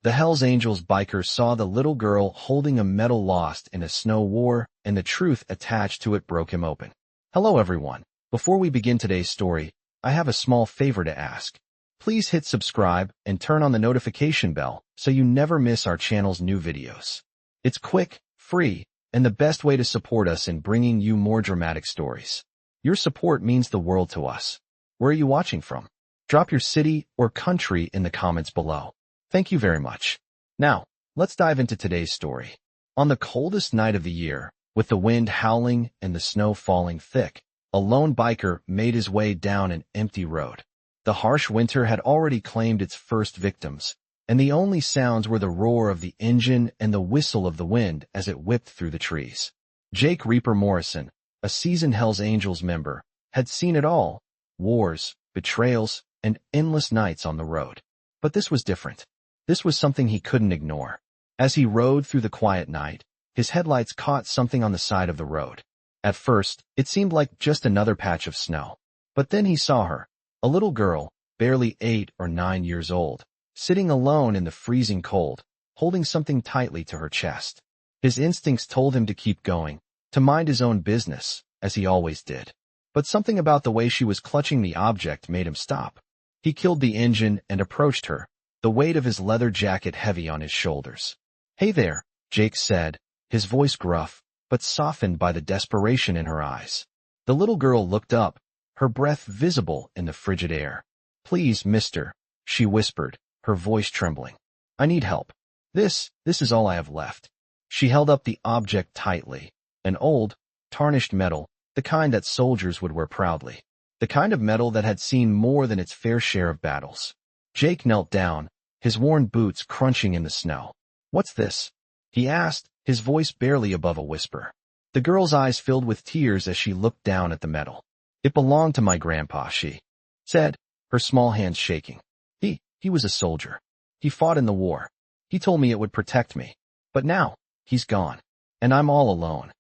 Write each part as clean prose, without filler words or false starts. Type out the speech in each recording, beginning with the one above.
The Hells Angels biker saw the little girl holding a medal lost in a snow war, and the truth attached to it broke him open. Hello everyone. Before we begin today's story, I have a small favor to ask. Please hit subscribe and turn on the notification bell so you never miss our channel's new videos. It's quick, free, and the best way to support us in bringing you more dramatic stories. Your support means the world to us. Where are you watching from? Drop your city or country in the comments below. Thank you very much. Now, let's dive into today's story. On the coldest night of the year, with the wind howling and the snow falling thick, a lone biker made his way down an empty road. The harsh winter had already claimed its first victims, and the only sounds were the roar of the engine and the whistle of the wind as it whipped through the trees. Jake Reaper Morrison, a seasoned Hells Angels member, had seen it all: wars, betrayals, and endless nights on the road. But this was different. This was something he couldn't ignore. As he rode through the quiet night, his headlights caught something on the side of the road. At first, it seemed like just another patch of snow. But then he saw her, a little girl, barely 8 or 9 years old, sitting alone in the freezing cold, holding something tightly to her chest. His instincts told him to keep going, to mind his own business, as he always did. But something about the way she was clutching the object made him stop. He killed the engine and approached her, the weight of his leather jacket heavy on his shoulders. "Hey there," Jake said, his voice gruff, but softened by the desperation in her eyes. The little girl looked up, her breath visible in the frigid air. "Please, mister," she whispered, her voice trembling. "I need help. This is all I have left." She held up the object tightly, an old, tarnished medal, the kind that soldiers would wear proudly, the kind of medal that had seen more than its fair share of battles. Jake knelt down, his worn boots crunching in the snow. "What's this?" he asked, his voice barely above a whisper. The girl's eyes filled with tears as she looked down at the medal. "It belonged to my grandpa," she said, her small hands shaking. He was a soldier. He fought in the war. He told me it would protect me. But now, he's gone. And I'm all alone."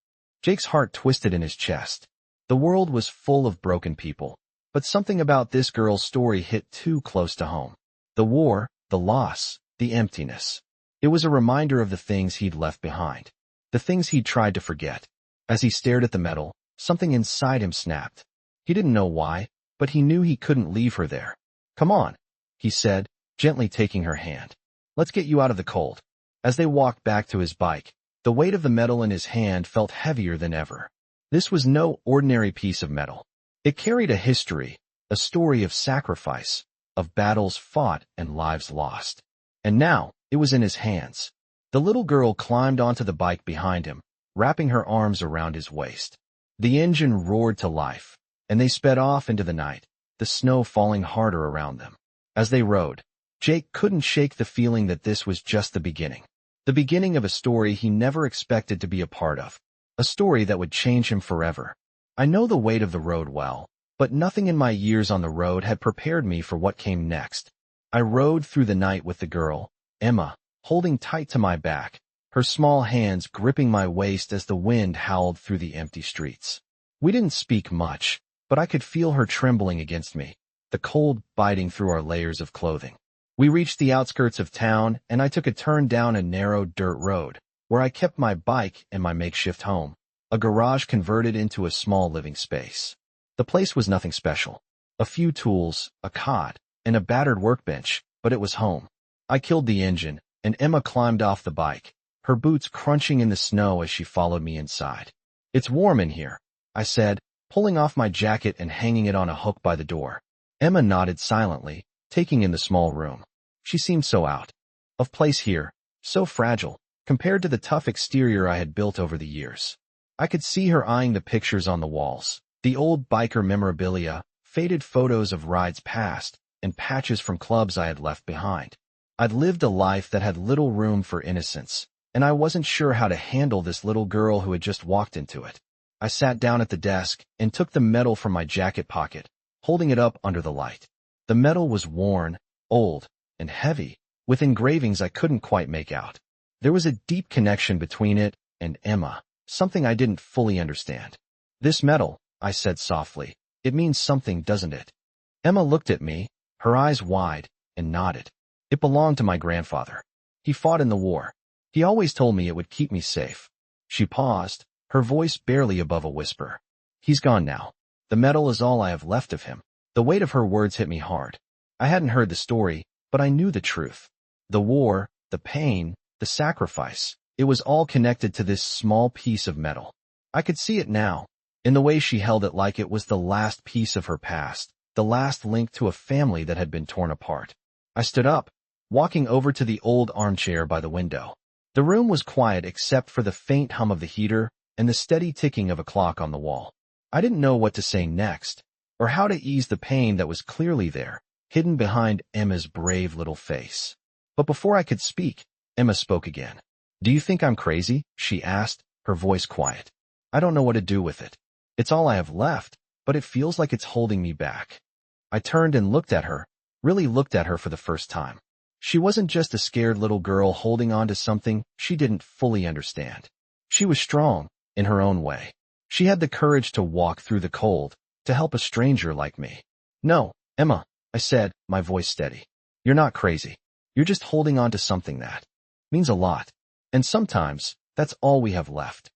Jake's heart twisted in his chest. The world was full of broken people, but something about this girl's story hit too close to home. The war, the loss, the emptiness. It was a reminder of the things he'd left behind, the things he'd tried to forget. As he stared at the medal, something inside him snapped. He didn't know why, but he knew he couldn't leave her there. "Come on," he said, gently taking her hand. "Let's get you out of the cold." As they walked back to his bike, the weight of the medal in his hand felt heavier than ever. This was no ordinary piece of metal. It carried a history, a story of sacrifice, of battles fought and lives lost. And now, it was in his hands. The little girl climbed onto the bike behind him, wrapping her arms around his waist. The engine roared to life, and they sped off into the night, the snow falling harder around them. As they rode, Jake couldn't shake the feeling that this was just the beginning of a story he never expected to be a part of, a story that would change him forever. "I know the weight of the road well, but nothing in my years on the road had prepared me for what came next. I rode through the night with the girl, Emma, holding tight to my back, her small hands gripping my waist as the wind howled through the empty streets. We didn't speak much, but I could feel her trembling against me, the cold biting through our layers of clothing. We reached the outskirts of town, and I took a turn down a narrow dirt road, where I kept my bike and my makeshift home, a garage converted into a small living space. The place was nothing special. A few tools, a cot, and a battered workbench, but it was home. I killed the engine, and Emma climbed off the bike, her boots crunching in the snow as she followed me inside. "It's warm in here," I said, pulling off my jacket and hanging it on a hook by the door. Emma nodded silently, taking in the small room. She seemed so out of place here, so fragile, compared to the tough exterior I had built over the years. I could see her eyeing the pictures on the walls, the old biker memorabilia, faded photos of rides past, and patches from clubs I had left behind. I'd lived a life that had little room for innocence, and I wasn't sure how to handle this little girl who had just walked into it. I sat down at the desk and took the medal from my jacket pocket, holding it up under the light. The medal was worn, old, and heavy, with engravings I couldn't quite make out. There was a deep connection between it and Emma, something I didn't fully understand. "This medal," I said softly, "it means something, doesn't it?" Emma looked at me, her eyes wide, and nodded. "It belonged to my grandfather. He fought in the war. He always told me it would keep me safe. She paused, her voice barely above a whisper. He's gone now. The medal is all I have left of him. The weight of her words hit me hard. I hadn't heard the story, but I knew the truth. The war, the pain, the sacrifice, it was all connected to this small piece of metal. I could see it now, in the way she held it like it was the last piece of her past, the last link to a family that had been torn apart. I stood up, walking over to the old armchair by the window. The room was quiet except for the faint hum of the heater and the steady ticking of a clock on the wall. I didn't know what to say next, or how to ease the pain that was clearly there, hidden behind Emma's brave little face. But before I could speak, Emma spoke again. "Do you think I'm crazy?" she asked, her voice quiet. "I don't know what to do with it. It's all I have left, but it feels like it's holding me back." I turned and looked at her, really looked at her for the first time. She wasn't just a scared little girl holding on to something she didn't fully understand. She was strong, in her own way. She had the courage to walk through the cold, to help a stranger like me. "No, Emma," I said, my voice steady. "You're not crazy. You're just holding on to something that means a lot. And sometimes, that's all we have left."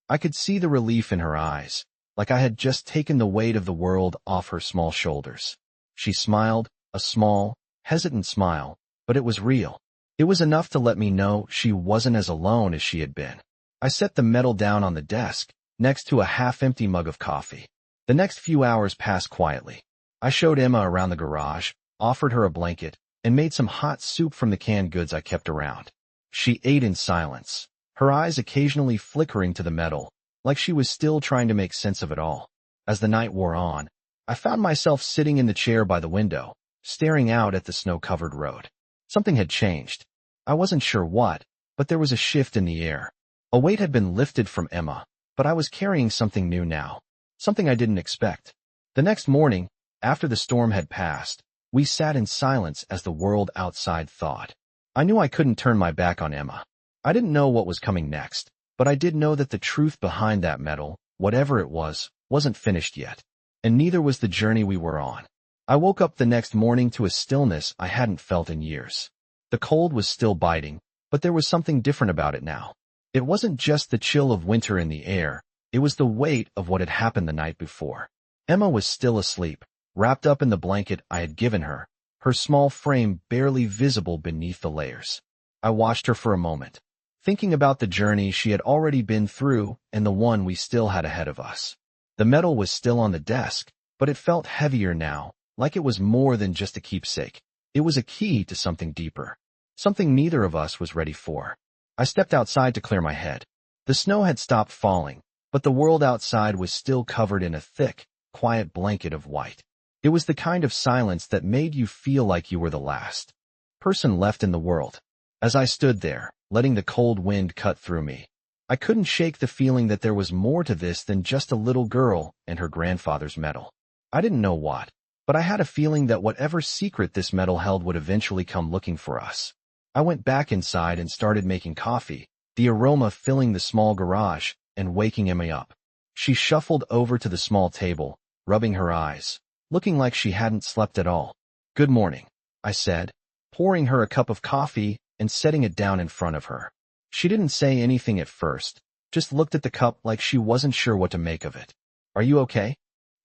I could see the relief in her eyes, like I had just taken the weight of the world off her small shoulders. She smiled, a small, hesitant smile, but it was real. It was enough to let me know she wasn't as alone as she had been. I set the medal down on the desk, next to a half-empty mug of coffee. The next few hours passed quietly. I showed Emma around the garage, offered her a blanket, and made some hot soup from the canned goods I kept around. She ate in silence, her eyes occasionally flickering to the medal, like she was still trying to make sense of it all. As the night wore on, I found myself sitting in the chair by the window, staring out at the snow-covered road. Something had changed. I wasn't sure what, but there was a shift in the air. A weight had been lifted from Emma, but I was carrying something new now, something I didn't expect. The next morning, after the storm had passed, we sat in silence as the world outside thawed. I knew I couldn't turn my back on Emma. I didn't know what was coming next, but I did know that the truth behind that medal, whatever it was, wasn't finished yet. And neither was the journey we were on. I woke up the next morning to a stillness I hadn't felt in years. The cold was still biting, but there was something different about it now. It wasn't just the chill of winter in the air, it was the weight of what had happened the night before. Emma was still asleep, wrapped up in the blanket I had given her, her small frame barely visible beneath the layers. I watched her for a moment, thinking about the journey she had already been through and the one we still had ahead of us. The medal was still on the desk, but it felt heavier now, like it was more than just a keepsake. It was a key to something deeper, something neither of us was ready for. I stepped outside to clear my head. The snow had stopped falling, but the world outside was still covered in a thick, quiet blanket of white. It was the kind of silence that made you feel like you were the last person left in the world. As I stood there, letting the cold wind cut through me, I couldn't shake the feeling that there was more to this than just a little girl and her grandfather's medal. I didn't know what, but I had a feeling that whatever secret this medal held would eventually come looking for us. I went back inside and started making coffee, the aroma filling the small garage and waking Emma up. She shuffled over to the small table, rubbing her eyes, looking like she hadn't slept at all. "Good morning," I said, pouring her a cup of coffee and setting it down in front of her. She didn't say anything at first, just looked at the cup like she wasn't sure what to make of it. "Are you okay?"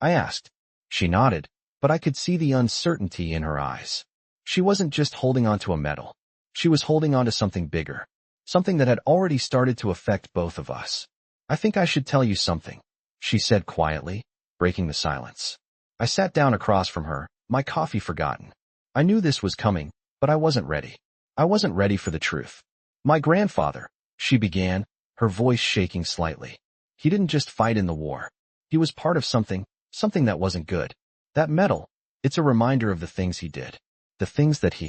I asked. She nodded, but I could see the uncertainty in her eyes. She wasn't just holding on to a medal. She was holding on to something bigger, something that had already started to affect both of us. "I think I should tell you something," she said quietly, breaking the silence. I sat down across from her, my coffee forgotten. I knew this was coming, but I wasn't ready. I wasn't ready for the truth. "My grandfather," she began, her voice shaking slightly. "He didn't just fight in the war. He was part of something that wasn't good. That medal, it's a reminder of the things he did. The things that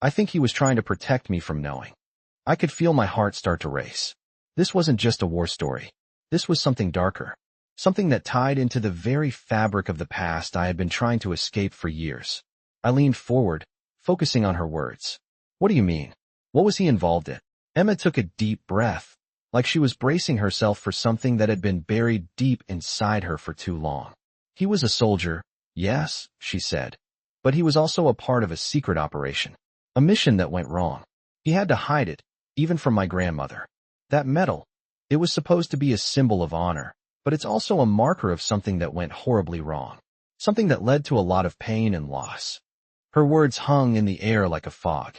I think he was trying to protect me from knowing." I could feel my heart start to race. This wasn't just a war story. This was something darker. Something that tied into the very fabric of the past I had been trying to escape for years. I leaned forward, focusing on her words. "What do you mean? What was he involved in?" Emma took a deep breath, like she was bracing herself for something that had been buried deep inside her for too long. "He was a soldier, yes," she said, "but he was also a part of a secret operation. A mission that went wrong. He had to hide it, even from my grandmother. That medal, it was supposed to be a symbol of honor, but it's also a marker of something that went horribly wrong. Something that led to a lot of pain and loss. Her words hung in the air like a fog,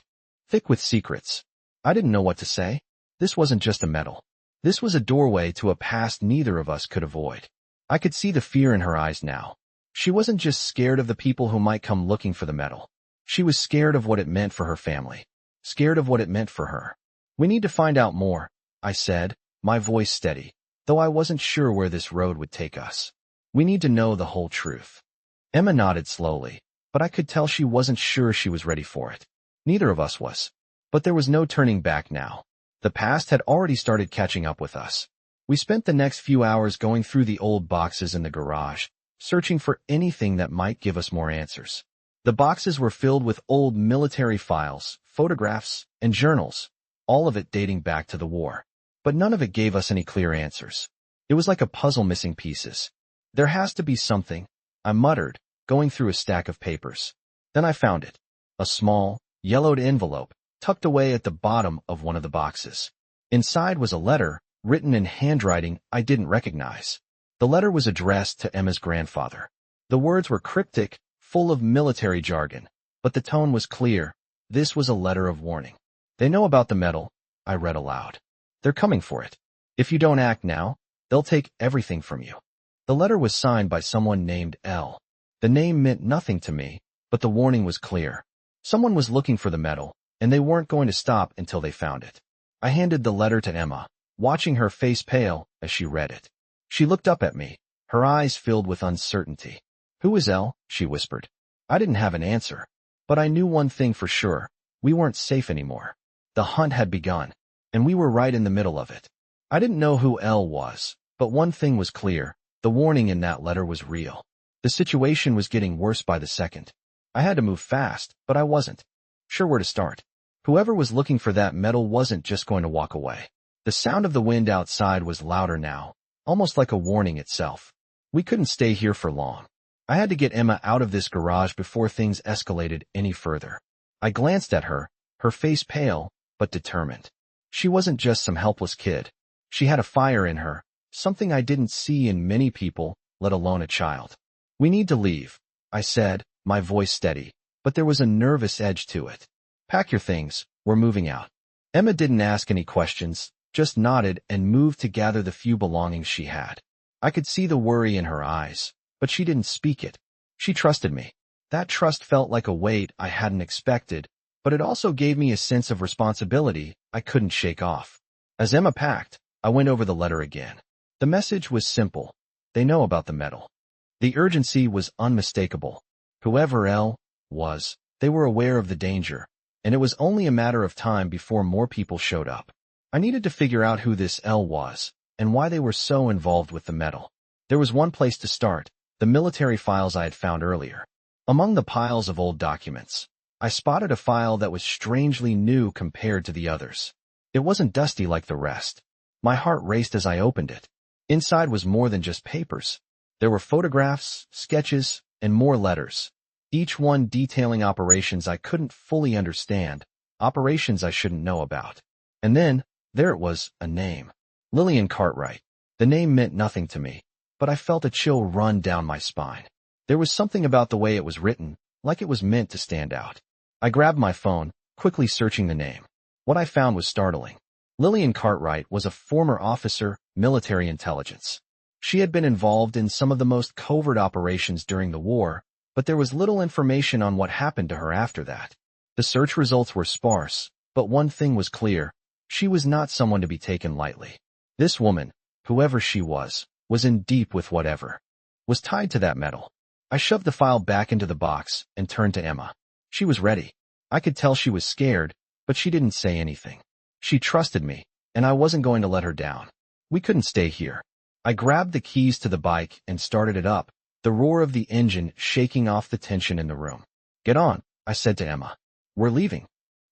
thick with secrets. I didn't know what to say. This wasn't just a medal. This was a doorway to a past neither of us could avoid. I could see the fear in her eyes now. She wasn't just scared of the people who might come looking for the medal. She was scared of what it meant for her family. Scared of what it meant for her. We need to find out more, I said, my voice steady, though I wasn't sure where this road would take us. We need to know the whole truth. Emma nodded slowly, but I could tell she wasn't sure she was ready for it. Neither of us was. But there was no turning back now. The past had already started catching up with us. We spent the next few hours going through the old boxes in the garage, searching for anything that might give us more answers. The boxes were filled with old military files, photographs, and journals, all of it dating back to the war. But none of it gave us any clear answers. It was like a puzzle missing pieces. There has to be something, I muttered, going through a stack of papers. Then I found it. A small, yellowed envelope, tucked away at the bottom of one of the boxes. Inside was a letter, written in handwriting I didn't recognize. The letter was addressed to Emma's grandfather. The words were cryptic, full of military jargon, but the tone was clear. This was a letter of warning. They know about the medal, I read aloud. They're coming for it. If you don't act now, they'll take everything from you. The letter was signed by someone named L. The name meant nothing to me, but the warning was clear. Someone was looking for the medal, and they weren't going to stop until they found it. I handed the letter to Emma, watching her face pale as she read it. She looked up at me, her eyes filled with uncertainty. "Who is L?" she whispered. I didn't have an answer, but I knew one thing for sure. We weren't safe anymore. The hunt had begun, and we were right in the middle of it. I didn't know who L was, but one thing was clear. The warning in that letter was real. The situation was getting worse by the second. I had to move fast, but I wasn't sure where to start. Whoever was looking for that medal wasn't just going to walk away. The sound of the wind outside was louder now, almost like a warning itself. We couldn't stay here for long. I had to get Emma out of this garage before things escalated any further. I glanced at her, her face pale, but determined. She wasn't just some helpless kid. She had a fire in her, something I didn't see in many people, let alone a child. "We need to leave," I said, my voice steady, but there was a nervous edge to it. "Pack your things, we're moving out." Emma didn't ask any questions, just nodded and moved to gather the few belongings she had. I could see the worry in her eyes, but she didn't speak it. She trusted me. That trust felt like a weight I hadn't expected, but it also gave me a sense of responsibility I couldn't shake off. As Emma packed, I went over the letter again. The message was simple. They know about the medal. The urgency was unmistakable. Whoever L was, they were aware of the danger, and it was only a matter of time before more people showed up. I needed to figure out who this L was, and why they were so involved with the medal. There was one place to start, the military files I had found earlier. Among the piles of old documents, I spotted a file that was strangely new compared to the others. It wasn't dusty like the rest. My heart raced as I opened it. Inside was more than just papers. There were photographs, sketches, and more letters, each one detailing operations I couldn't fully understand, operations I shouldn't know about. And then, there it was, a name. Lillian Cartwright. The name meant nothing to me, but I felt a chill run down my spine. There was something about the way it was written, like it was meant to stand out. I grabbed my phone, quickly searching the name. What I found was startling. Lillian Cartwright was a former officer, military intelligence. She had been involved in some of the most covert operations during the war, but there was little information on what happened to her after that. The search results were sparse, but one thing was clear. She was not someone to be taken lightly. This woman, whoever she was in deep with whatever was tied to that medal. I shoved the file back into the box and turned to Emma. She was ready. I could tell she was scared, but she didn't say anything. She trusted me, and I wasn't going to let her down. We couldn't stay here. I grabbed the keys to the bike and started it up, the roar of the engine shaking off the tension in the room. "Get on," I said to Emma. "We're leaving."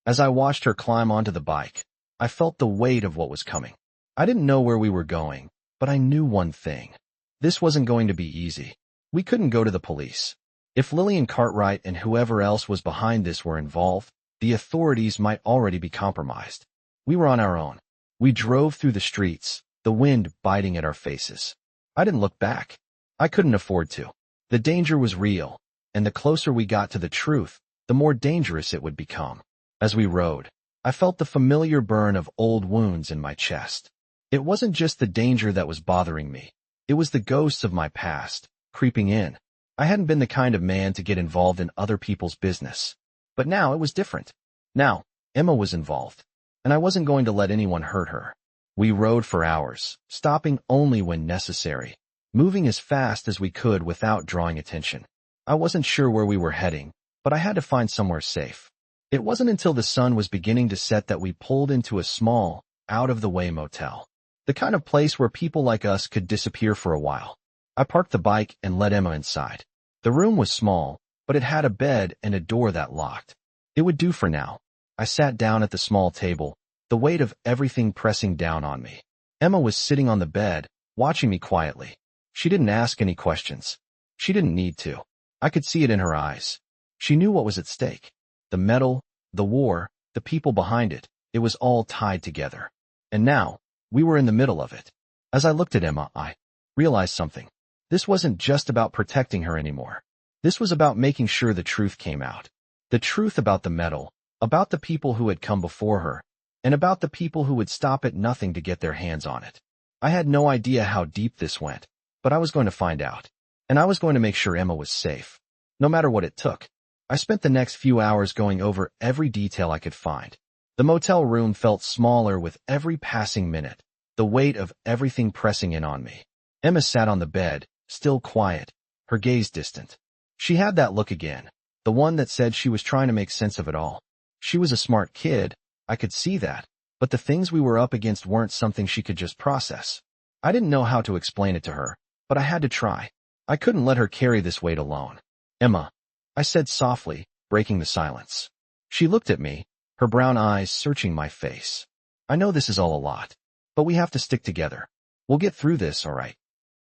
As I watched her climb onto the bike, I felt the weight of what was coming. I didn't know where we were going, but I knew one thing. This wasn't going to be easy. We couldn't go to the police. If Lillian Cartwright and whoever else was behind this were involved, the authorities might already be compromised. We were on our own. We drove through the streets, the wind biting at our faces. I didn't look back. I couldn't afford to. The danger was real, and the closer we got to the truth, the more dangerous it would become. As we rode, I felt the familiar burn of old wounds in my chest. It wasn't just the danger that was bothering me. It was the ghosts of my past, creeping in. I hadn't been the kind of man to get involved in other people's business. But now it was different. Now, Emma was involved, and I wasn't going to let anyone hurt her. We rode for hours, stopping only when necessary, moving as fast as we could without drawing attention. I wasn't sure where we were heading, but I had to find somewhere safe. It wasn't until the sun was beginning to set that we pulled into a small, out-of-the-way motel. The kind of place where people like us could disappear for a while. I parked the bike and let Emma inside. The room was small, but it had a bed and a door that locked. It would do for now. I sat down at the small table, the weight of everything pressing down on me. Emma was sitting on the bed, watching me quietly. She didn't ask any questions. She didn't need to. I could see it in her eyes. She knew what was at stake. The metal, the war, the people behind it, it was all tied together. And now, we were in the middle of it. As I looked at Emma, I realized something. This wasn't just about protecting her anymore. This was about making sure the truth came out. The truth about the metal, about the people who had come before her, and about the people who would stop at nothing to get their hands on it. I had no idea how deep this went, but I was going to find out. And I was going to make sure Emma was safe, no matter what it took. I spent the next few hours going over every detail I could find. The motel room felt smaller with every passing minute, the weight of everything pressing in on me. Emma sat on the bed, still quiet, her gaze distant. She had that look again, the one that said she was trying to make sense of it all. She was a smart kid, I could see that, but the things we were up against weren't something she could just process. I didn't know how to explain it to her, but I had to try. I couldn't let her carry this weight alone. Emma, I said softly, breaking the silence. She looked at me, her brown eyes searching my face. I know this is all a lot, but we have to stick together. We'll get through this, all right?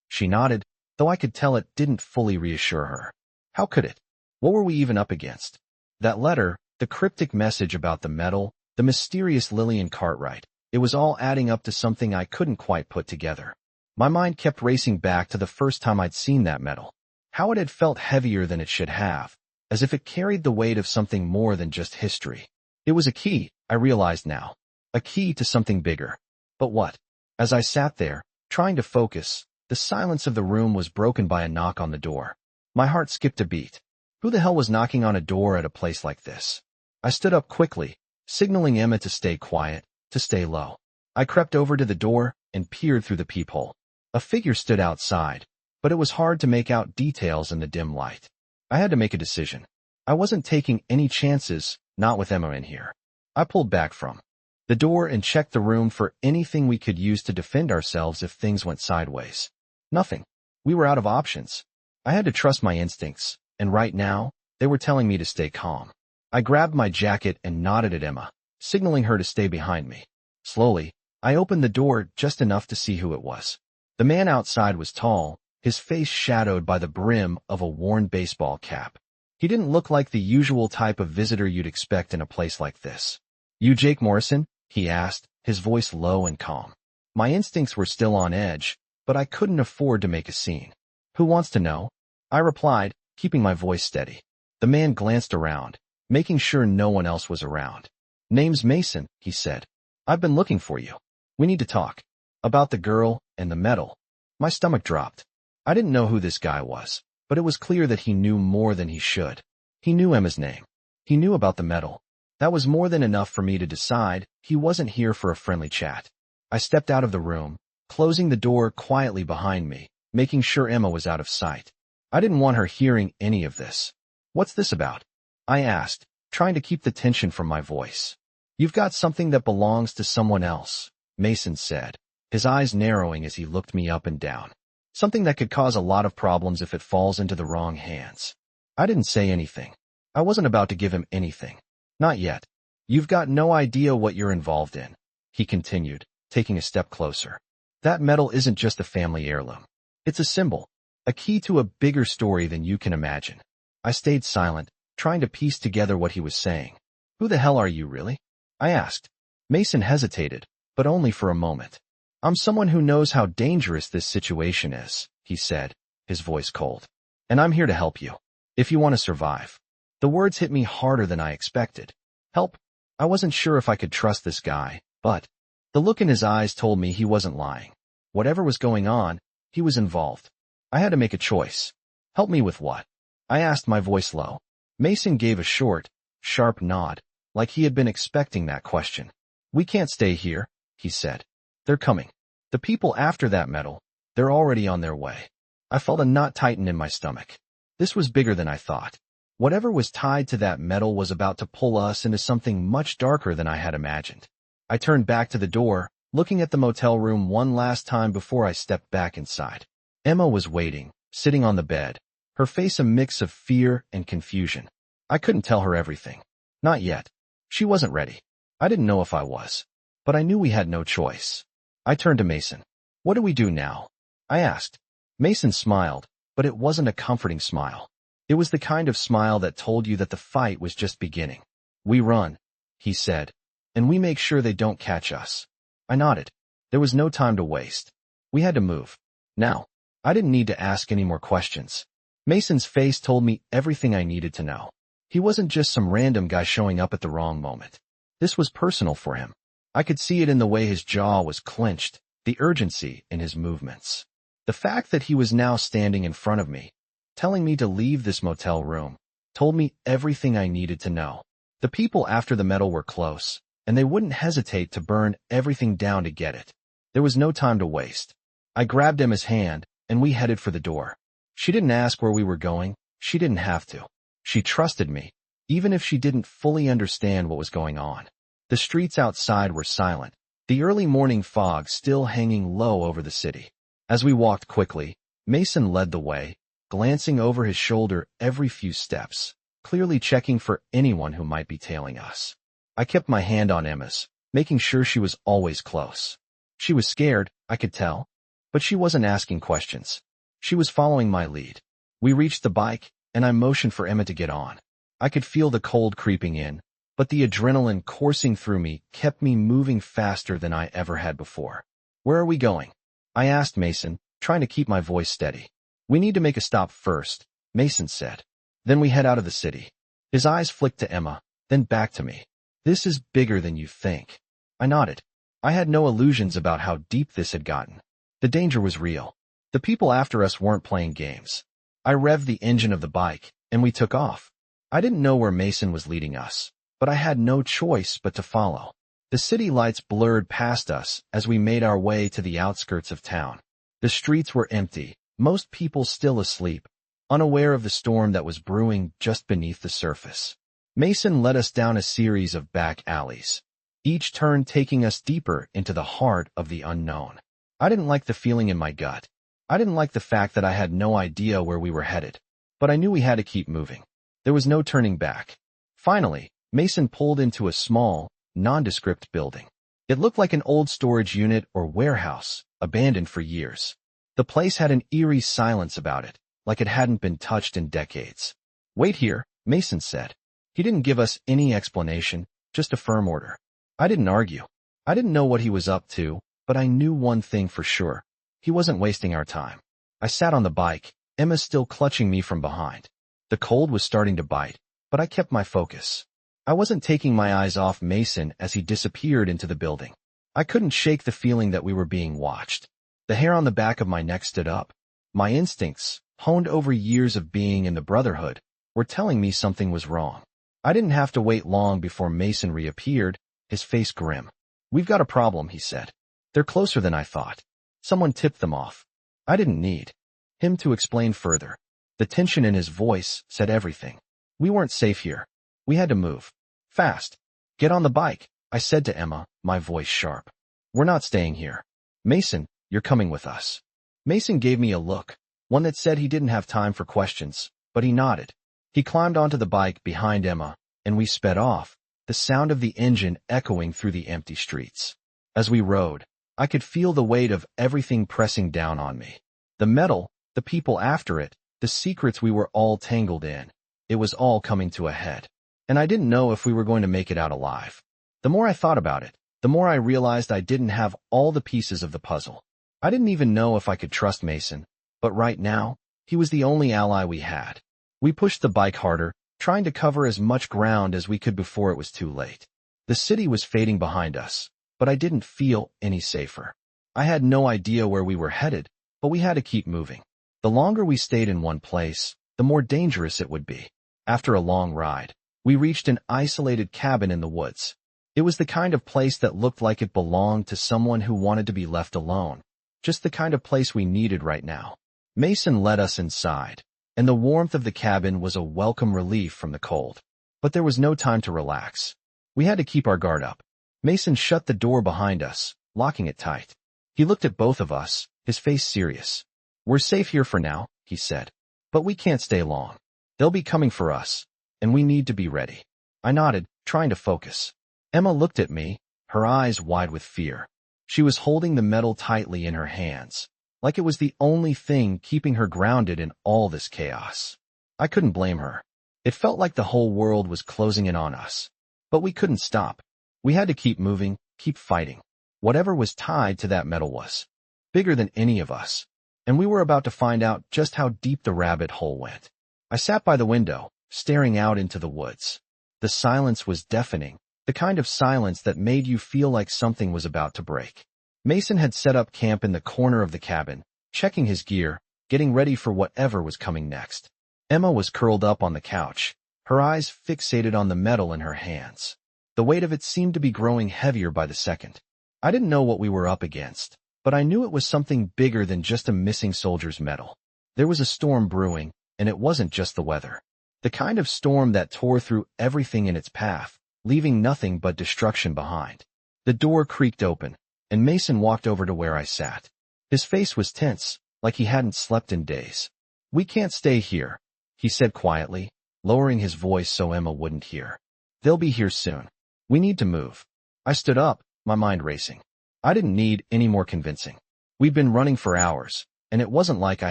She nodded, though I could tell it didn't fully reassure her. How could it? What were we even up against? That letter, the cryptic message about the metal, the mysterious Lillian Cartwright, it was all adding up to something I couldn't quite put together. My mind kept racing back to the first time I'd seen that metal. How it had felt heavier than it should have, as if it carried the weight of something more than just history. It was a key, I realized now. A key to something bigger. But what? As I sat there, trying to focus, the silence of the room was broken by a knock on the door. My heart skipped a beat. Who the hell was knocking on a door at a place like this? I stood up quickly, signaling Emma to stay quiet, to stay low. I crept over to the door and peered through the peephole. A figure stood outside, but it was hard to make out details in the dim light. I had to make a decision. I wasn't taking any chances, not with Emma in here. I pulled back from the door and checked the room for anything we could use to defend ourselves if things went sideways. Nothing. We were out of options. I had to trust my instincts, and right now, they were telling me to stay calm. I grabbed my jacket and nodded at Emma, signaling her to stay behind me. Slowly, I opened the door just enough to see who it was. The man outside was tall, his face shadowed by the brim of a worn baseball cap. He didn't look like the usual type of visitor you'd expect in a place like this. "You Jake Morrison?" he asked, his voice low and calm. My instincts were still on edge, but I couldn't afford to make a scene. "Who wants to know?" I replied, keeping my voice steady. The man glanced around, making sure no one else was around. "Name's Mason," he said. "I've been looking for you. We need to talk. About the girl and the metal." My stomach dropped. I didn't know who this guy was, but it was clear that he knew more than he should. He knew Emma's name. He knew about the metal. That was more than enough for me to decide he wasn't here for a friendly chat. I stepped out of the room, closing the door quietly behind me, making sure Emma was out of sight. I didn't want her hearing any of this. "What's this about?" I asked, trying to keep the tension from my voice. "You've got something that belongs to someone else," Mason said, his eyes narrowing as he looked me up and down. "Something that could cause a lot of problems if it falls into the wrong hands." I didn't say anything. I wasn't about to give him anything. Not yet. "You've got no idea what you're involved in," he continued, taking a step closer. "That metal isn't just a family heirloom. It's a symbol, a key to a bigger story than you can imagine." I stayed silent, trying to piece together what he was saying. Who the hell are you really? I asked. Mason hesitated, but only for a moment. I'm someone who knows how dangerous this situation is, he said, his voice cold. And I'm here to help you. If you want to survive. The words hit me harder than I expected. Help? I wasn't sure if I could trust this guy, but the look in his eyes told me he wasn't lying. Whatever was going on, he was involved. I had to make a choice. Help me with what? I asked, my voice low. Mason gave a short, sharp nod, like he had been expecting that question. We can't stay here, he said. They're coming. The people after that metal, they're already on their way. I felt a knot tighten in my stomach. This was bigger than I thought. Whatever was tied to that metal was about to pull us into something much darker than I had imagined. I turned back to the door, looking at the motel room one last time before I stepped back inside. Emma was waiting, sitting on the bed, her face a mix of fear and confusion. I couldn't tell her everything. Not yet. She wasn't ready. I didn't know if I was. But I knew we had no choice. I turned to Mason. What do we do now? I asked. Mason smiled, but it wasn't a comforting smile. It was the kind of smile that told you that the fight was just beginning. We run, he said, and we make sure they don't catch us. I nodded. There was no time to waste. We had to move. Now. I didn't need to ask any more questions. Mason's face told me everything I needed to know. He wasn't just some random guy showing up at the wrong moment. This was personal for him. I could see it in the way his jaw was clenched, the urgency in his movements. The fact that he was now standing in front of me, telling me to leave this motel room, told me everything I needed to know. The people after the metal were close, and they wouldn't hesitate to burn everything down to get it. There was no time to waste. I grabbed Emma's hand, and we headed for the door. She didn't ask where we were going. She didn't have to. She trusted me, even if she didn't fully understand what was going on. The streets outside were silent, the early morning fog still hanging low over the city. As we walked quickly, Mason led the way, glancing over his shoulder every few steps, clearly checking for anyone who might be tailing us. I kept my hand on Emma's, making sure she was always close. She was scared, I could tell, but she wasn't asking questions. She was following my lead. We reached the bike, and I motioned for Emma to get on. I could feel the cold creeping in, but the adrenaline coursing through me kept me moving faster than I ever had before. Where are we going? I asked Mason, trying to keep my voice steady. We need to make a stop first, Mason said. Then we head out of the city. His eyes flicked to Emma, then back to me. This is bigger than you think. I nodded. I had no illusions about how deep this had gotten. The danger was real. The people after us weren't playing games. I revved the engine of the bike, and we took off. I didn't know where Mason was leading us, but I had no choice but to follow. The city lights blurred past us as we made our way to the outskirts of town. The streets were empty, most people still asleep, unaware of the storm that was brewing just beneath the surface. Mason led us down a series of back alleys, each turn taking us deeper into the heart of the unknown. I didn't like the feeling in my gut. I didn't like the fact that I had no idea where we were headed, but I knew we had to keep moving. There was no turning back. Finally, Mason pulled into a small, nondescript building. It looked like an old storage unit or warehouse, abandoned for years. The place had an eerie silence about it, like it hadn't been touched in decades. Wait here, Mason said. He didn't give us any explanation, just a firm order. I didn't argue. I didn't know what he was up to, but I knew one thing for sure. He wasn't wasting our time. I sat on the bike, Emma still clutching me from behind. The cold was starting to bite, but I kept my focus. I wasn't taking my eyes off Mason as he disappeared into the building. I couldn't shake the feeling that we were being watched. The hair on the back of my neck stood up. My instincts, honed over years of being in the Brotherhood, were telling me something was wrong. I didn't have to wait long before Mason reappeared, his face grim. We've got a problem, he said. They're closer than I thought. Someone tipped them off. I didn't need him to explain further. The tension in his voice said everything. We weren't safe here. We had to move. Fast. Get on the bike, I said to Emma, my voice sharp. We're not staying here. Mason, you're coming with us. Mason gave me a look, one that said he didn't have time for questions, but he nodded. He climbed onto the bike behind Emma, and we sped off, the sound of the engine echoing through the empty streets. As we rode, I could feel the weight of everything pressing down on me. The metal, the people after it, the secrets we were all tangled in. It was all coming to a head. and I didn't know if we were going to make it out alive. The more I thought about it, the more I realized I didn't have all the pieces of the puzzle. I didn't even know if I could trust Mason, but right now, he was the only ally we had. We pushed the bike harder, trying to cover as much ground as we could before it was too late. The city was fading behind us, but I didn't feel any safer. I had no idea where we were headed, but we had to keep moving. The longer we stayed in one place, the more dangerous it would be. After a long ride, we reached an isolated cabin in the woods. It was the kind of place that looked like it belonged to someone who wanted to be left alone. Just the kind of place we needed right now. Mason led us inside, and the warmth of the cabin was a welcome relief from the cold. But there was no time to relax. We had to keep our guard up. Mason shut the door behind us, locking it tight. He looked at both of us, his face serious. "We're safe here for now," he said. "But we can't stay long. They'll be coming for us, and we need to be ready." I nodded, trying to focus. Emma looked at me, her eyes wide with fear. She was holding the metal tightly in her hands, like it was the only thing keeping her grounded in all this chaos. I couldn't blame her. It felt like the whole world was closing in on us. But we couldn't stop. We had to keep moving, keep fighting. Whatever was tied to that metal was bigger than any of us, and we were about to find out just how deep the rabbit hole went. I sat by the window, staring out into the woods. The silence was deafening, the kind of silence that made you feel like something was about to break. Mason had set up camp in the corner of the cabin, checking his gear, getting ready for whatever was coming next. Emma was curled up on the couch, her eyes fixated on the metal in her hands. The weight of it seemed to be growing heavier by the second. I didn't know what we were up against, but I knew it was something bigger than just a missing soldier's medal. There was a storm brewing, and it wasn't just the weather. The kind of storm that tore through everything in its path, leaving nothing but destruction behind. The door creaked open, and Mason walked over to where I sat. His face was tense, like he hadn't slept in days. "We can't stay here," he said quietly, lowering his voice so Emma wouldn't hear. "They'll be here soon. We need to move." I stood up, my mind racing. I didn't need any more convincing. We'd been running for hours, and it wasn't like I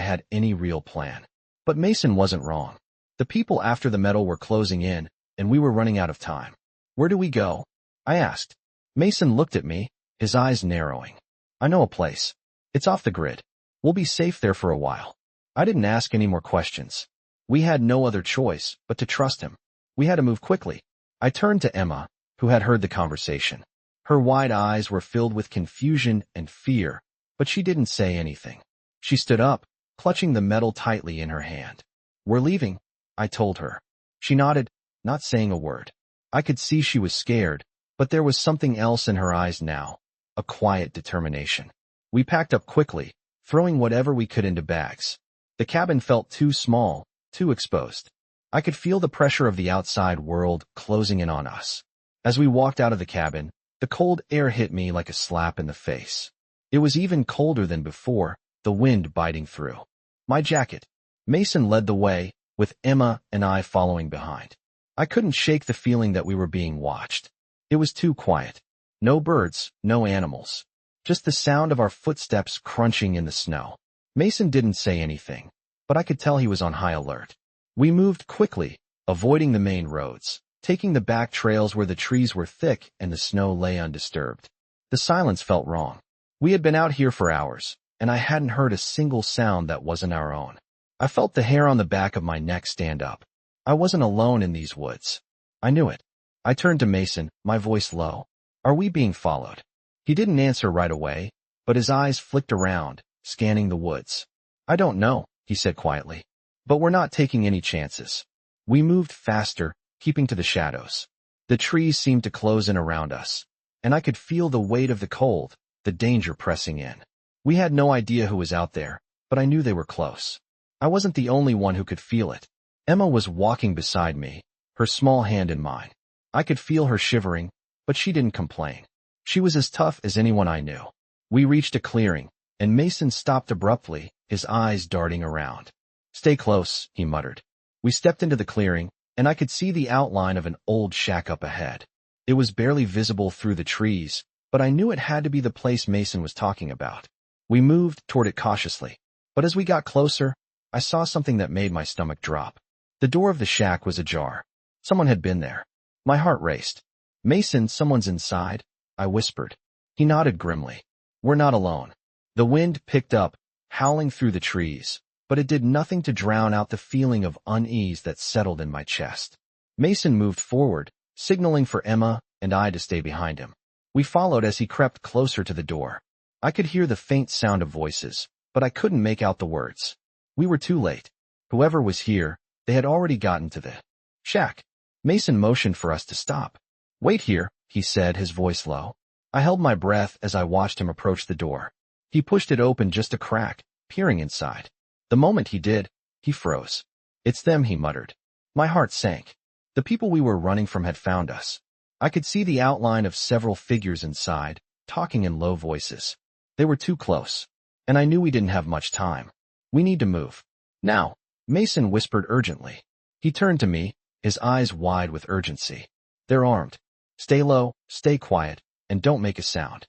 had any real plan. But Mason wasn't wrong. The people after the metal were closing in, and we were running out of time. "Where do we go?" I asked. Mason looked at me, his eyes narrowing. "I know a place. It's off the grid. We'll be safe there for a while." I didn't ask any more questions. We had no other choice but to trust him. We had to move quickly. I turned to Emma, who had heard the conversation. Her wide eyes were filled with confusion and fear, but she didn't say anything. She stood up, clutching the metal tightly in her hand. "We're leaving," I told her. She nodded, not saying a word. I could see she was scared, but there was something else in her eyes now, a quiet determination. We packed up quickly, throwing whatever we could into bags. The cabin felt too small, too exposed. I could feel the pressure of the outside world closing in on us. As we walked out of the cabin, the cold air hit me like a slap in the face. It was even colder than before, the wind biting through my jacket. Mason led the way, with Emma and I following behind. I couldn't shake the feeling that we were being watched. It was too quiet. No birds, no animals. Just the sound of our footsteps crunching in the snow. Mason didn't say anything, but I could tell he was on high alert. We moved quickly, avoiding the main roads, taking the back trails where the trees were thick and the snow lay undisturbed. The silence felt wrong. We had been out here for hours, and I hadn't heard a single sound that wasn't our own. I felt the hair on the back of my neck stand up. I wasn't alone in these woods. I knew it. I turned to Mason, my voice low. "Are we being followed?" He didn't answer right away, but his eyes flicked around, scanning the woods. "I don't know," he said quietly. "But we're not taking any chances." We moved faster, keeping to the shadows. The trees seemed to close in around us, and I could feel the weight of the cold, the danger pressing in. We had no idea who was out there, but I knew they were close. I wasn't the only one who could feel it. Emma was walking beside me, her small hand in mine. I could feel her shivering, but she didn't complain. She was as tough as anyone I knew. We reached a clearing, and Mason stopped abruptly, his eyes darting around. "Stay close," he muttered. We stepped into the clearing, and I could see the outline of an old shack up ahead. It was barely visible through the trees, but I knew it had to be the place Mason was talking about. We moved toward it cautiously, but as we got closer, I saw something that made my stomach drop. The door of the shack was ajar. Someone had been there. My heart raced. Mason, someone's inside, I whispered. He nodded grimly. We're not alone. The wind picked up, howling through the trees, but it did nothing to drown out the feeling of unease that settled in my chest. Mason moved forward, signaling for Emma and I to stay behind him. We followed as he crept closer to the door. I could hear the faint sound of voices, but I couldn't make out the words. We were too late. Whoever was here, they had already gotten to the shack. Mason motioned for us to stop. Wait here, he said, his voice low. I held my breath as I watched him approach the door. He pushed it open just a crack, peering inside. The moment he did, he froze. It's them, he muttered. My heart sank. The people we were running from had found us. I could see the outline of several figures inside, talking in low voices. They were too close, and I knew we didn't have much time. We need to move. Now, Mason whispered urgently. He turned to me, his eyes wide with urgency. They're armed. Stay low, stay quiet, and don't make a sound.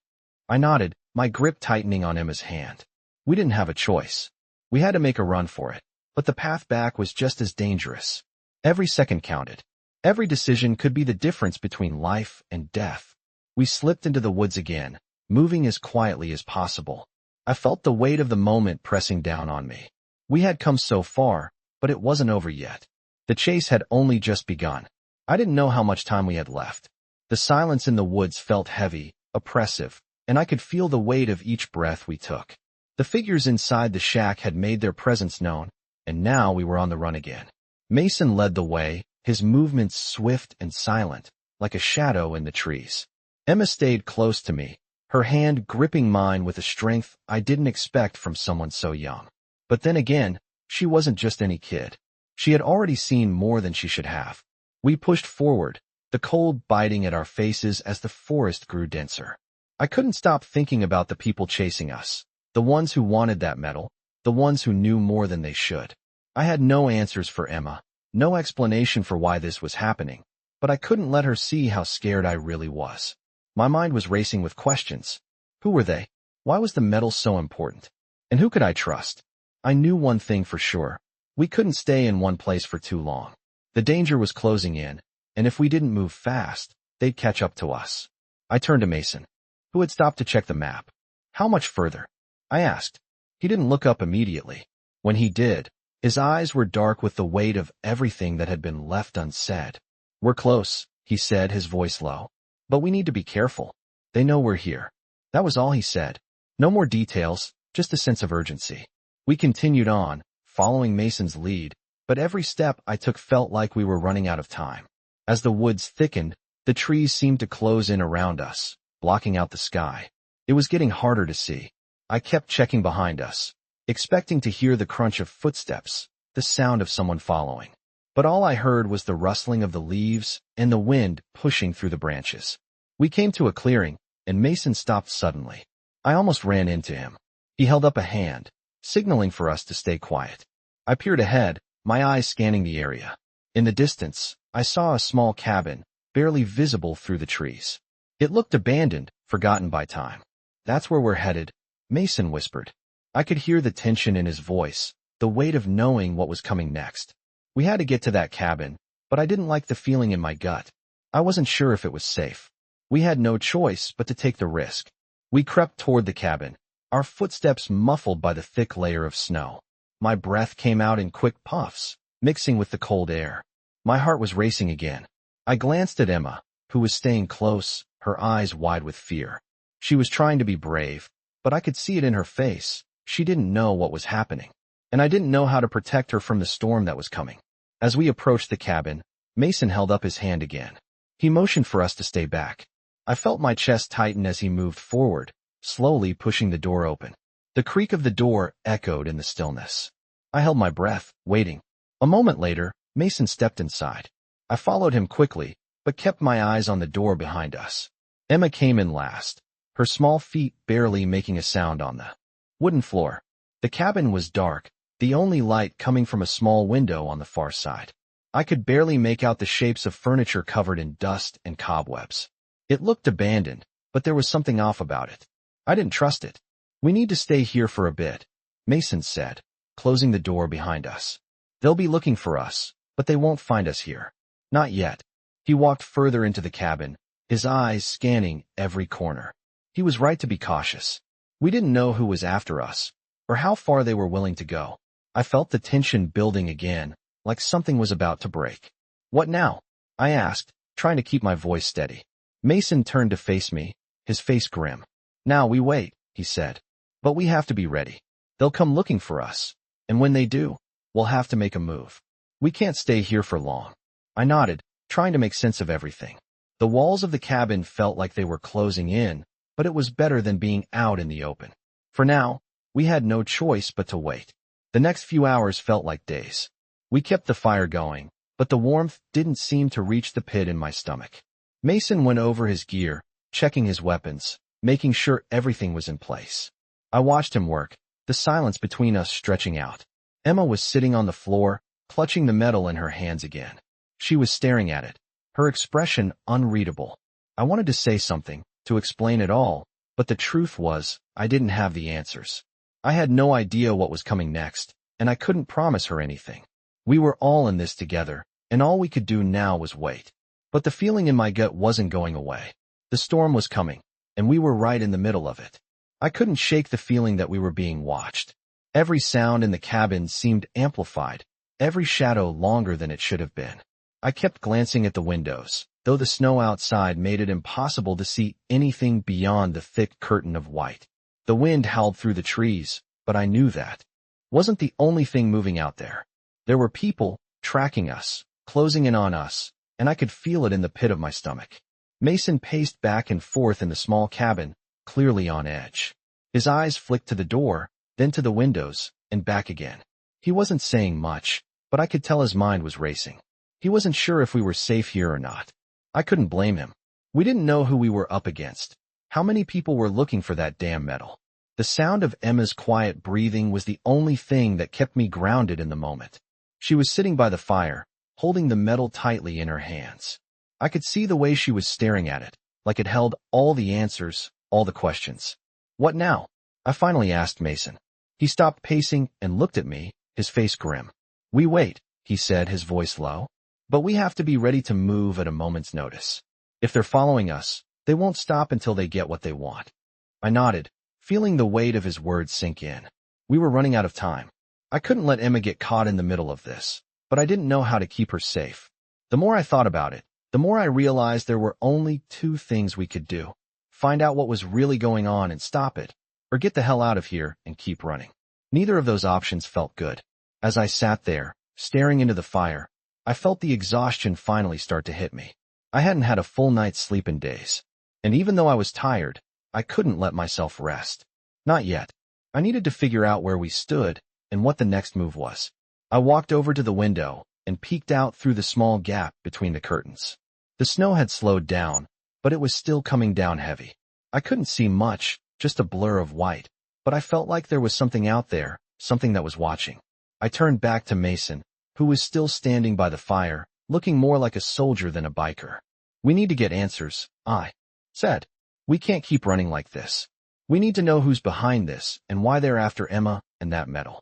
I nodded, my grip tightening on Emma's hand. We didn't have a choice. We had to make a run for it, but the path back was just as dangerous. Every second counted. Every decision could be the difference between life and death. We slipped into the woods again, moving as quietly as possible. I felt the weight of the moment pressing down on me. We had come so far, but it wasn't over yet. The chase had only just begun. I didn't know how much time we had left. The silence in the woods felt heavy, oppressive, and I could feel the weight of each breath we took. The figures inside the shack had made their presence known, and now we were on the run again. Mason led the way, his movements swift and silent, like a shadow in the trees. Emma stayed close to me, her hand gripping mine with a strength I didn't expect from someone so young. But then again, she wasn't just any kid. She had already seen more than she should have. We pushed forward, the cold biting at our faces as the forest grew denser. I couldn't stop thinking about the people chasing us. The ones who wanted that medal, the ones who knew more than they should. I had no answers for Emma, no explanation for why this was happening, but I couldn't let her see how scared I really was. My mind was racing with questions. Who were they? Why was the medal so important? And who could I trust? I knew one thing for sure. We couldn't stay in one place for too long. The danger was closing in, and if we didn't move fast, they'd catch up to us. I turned to Mason, who had stopped to check the map. How much further? I asked. He didn't look up immediately. When he did, his eyes were dark with the weight of everything that had been left unsaid. We're close, he said, his voice low. But we need to be careful. They know we're here. That was all he said. No more details, just a sense of urgency. We continued on, following Mason's lead, but every step I took felt like we were running out of time. As the woods thickened, the trees seemed to close in around us, blocking out the sky. It was getting harder to see. I kept checking behind us, expecting to hear the crunch of footsteps, the sound of someone following. But all I heard was the rustling of the leaves and the wind pushing through the branches. We came to a clearing, and Mason stopped suddenly. I almost ran into him. He held up a hand, signaling for us to stay quiet. I peered ahead, my eyes scanning the area. In the distance, I saw a small cabin, barely visible through the trees. It looked abandoned, forgotten by time. That's where we're headed, Mason whispered. I could hear the tension in his voice, the weight of knowing what was coming next. We had to get to that cabin, but I didn't like the feeling in my gut. I wasn't sure if it was safe. We had no choice but to take the risk. We crept toward the cabin, our footsteps muffled by the thick layer of snow. My breath came out in quick puffs, mixing with the cold air. My heart was racing again. I glanced at Emma, who was staying close, her eyes wide with fear. She was trying to be brave, but I could see it in her face. She didn't know what was happening, and I didn't know how to protect her from the storm that was coming. As we approached the cabin, Mason held up his hand again. He motioned for us to stay back. I felt my chest tighten as he moved forward, slowly pushing the door open. The creak of the door echoed in the stillness. I held my breath, waiting. A moment later, Mason stepped inside. I followed him quickly, but kept my eyes on the door behind us. Emma came in last, her small feet barely making a sound on the wooden floor. The cabin was dark, the only light coming from a small window on the far side. I could barely make out the shapes of furniture covered in dust and cobwebs. It looked abandoned, but there was something off about it. I didn't trust it. We need to stay here for a bit, Mason said, closing the door behind us. They'll be looking for us, but they won't find us here. Not yet. He walked further into the cabin, his eyes scanning every corner. He was right to be cautious. We didn't know who was after us, or how far they were willing to go. I felt the tension building again, like something was about to break. "What now?" I asked, trying to keep my voice steady. Mason turned to face me, his face grim. "Now we wait," he said. "But we have to be ready. They'll come looking for us, and when they do, we'll have to make a move. We can't stay here for long." I nodded, trying to make sense of everything. The walls of the cabin felt like they were closing in, but it was better than being out in the open. For now, we had no choice but to wait. The next few hours felt like days. We kept the fire going, but the warmth didn't seem to reach the pit in my stomach. Mason went over his gear, checking his weapons, making sure everything was in place. I watched him work, the silence between us stretching out. Emma was sitting on the floor, clutching the metal in her hands again. She was staring at it, her expression unreadable. I wanted to say something, to explain it all, but the truth was, I didn't have the answers. I had no idea what was coming next, and I couldn't promise her anything. We were all in this together, and all we could do now was wait. But the feeling in my gut wasn't going away. The storm was coming, and we were right in the middle of it. I couldn't shake the feeling that we were being watched. Every sound in the cabin seemed amplified, every shadow longer than it should have been. I kept glancing at the windows, though the snow outside made it impossible to see anything beyond the thick curtain of white. The wind howled through the trees, but I knew that wasn't the only thing moving out there. There were people tracking us, closing in on us, and I could feel it in the pit of my stomach. Mason paced back and forth in the small cabin, clearly on edge. His eyes flicked to the door, then to the windows, and back again. He wasn't saying much, but I could tell his mind was racing. He wasn't sure if we were safe here or not. I couldn't blame him. We didn't know who we were up against. How many people were looking for that damn metal? The sound of Emma's quiet breathing was the only thing that kept me grounded in the moment. She was sitting by the fire, holding the metal tightly in her hands. I could see the way she was staring at it, like it held all the answers, all the questions. "What now?" I finally asked Mason. He stopped pacing and looked at me, his face grim. "We wait," he said, his voice low. "But we have to be ready to move at a moment's notice. If they're following us, they won't stop until they get what they want." I nodded, feeling the weight of his words sink in. We were running out of time. I couldn't let Emma get caught in the middle of this, but I didn't know how to keep her safe. The more I thought about it, the more I realized there were only two things we could do: find out what was really going on and stop it, or get the hell out of here and keep running. Neither of those options felt good. As I sat there, staring into the fire, I felt the exhaustion finally start to hit me. I hadn't had a full night's sleep in days, and even though I was tired, I couldn't let myself rest. Not yet. I needed to figure out where we stood and what the next move was. I walked over to the window and peeked out through the small gap between the curtains. The snow had slowed down, but it was still coming down heavy. I couldn't see much, just a blur of white, but I felt like there was something out there, something that was watching. I turned back to Mason, who was still standing by the fire, looking more like a soldier than a biker. "We need to get answers," I said. "We can't keep running like this. We need to know who's behind this and why they're after Emma and that metal."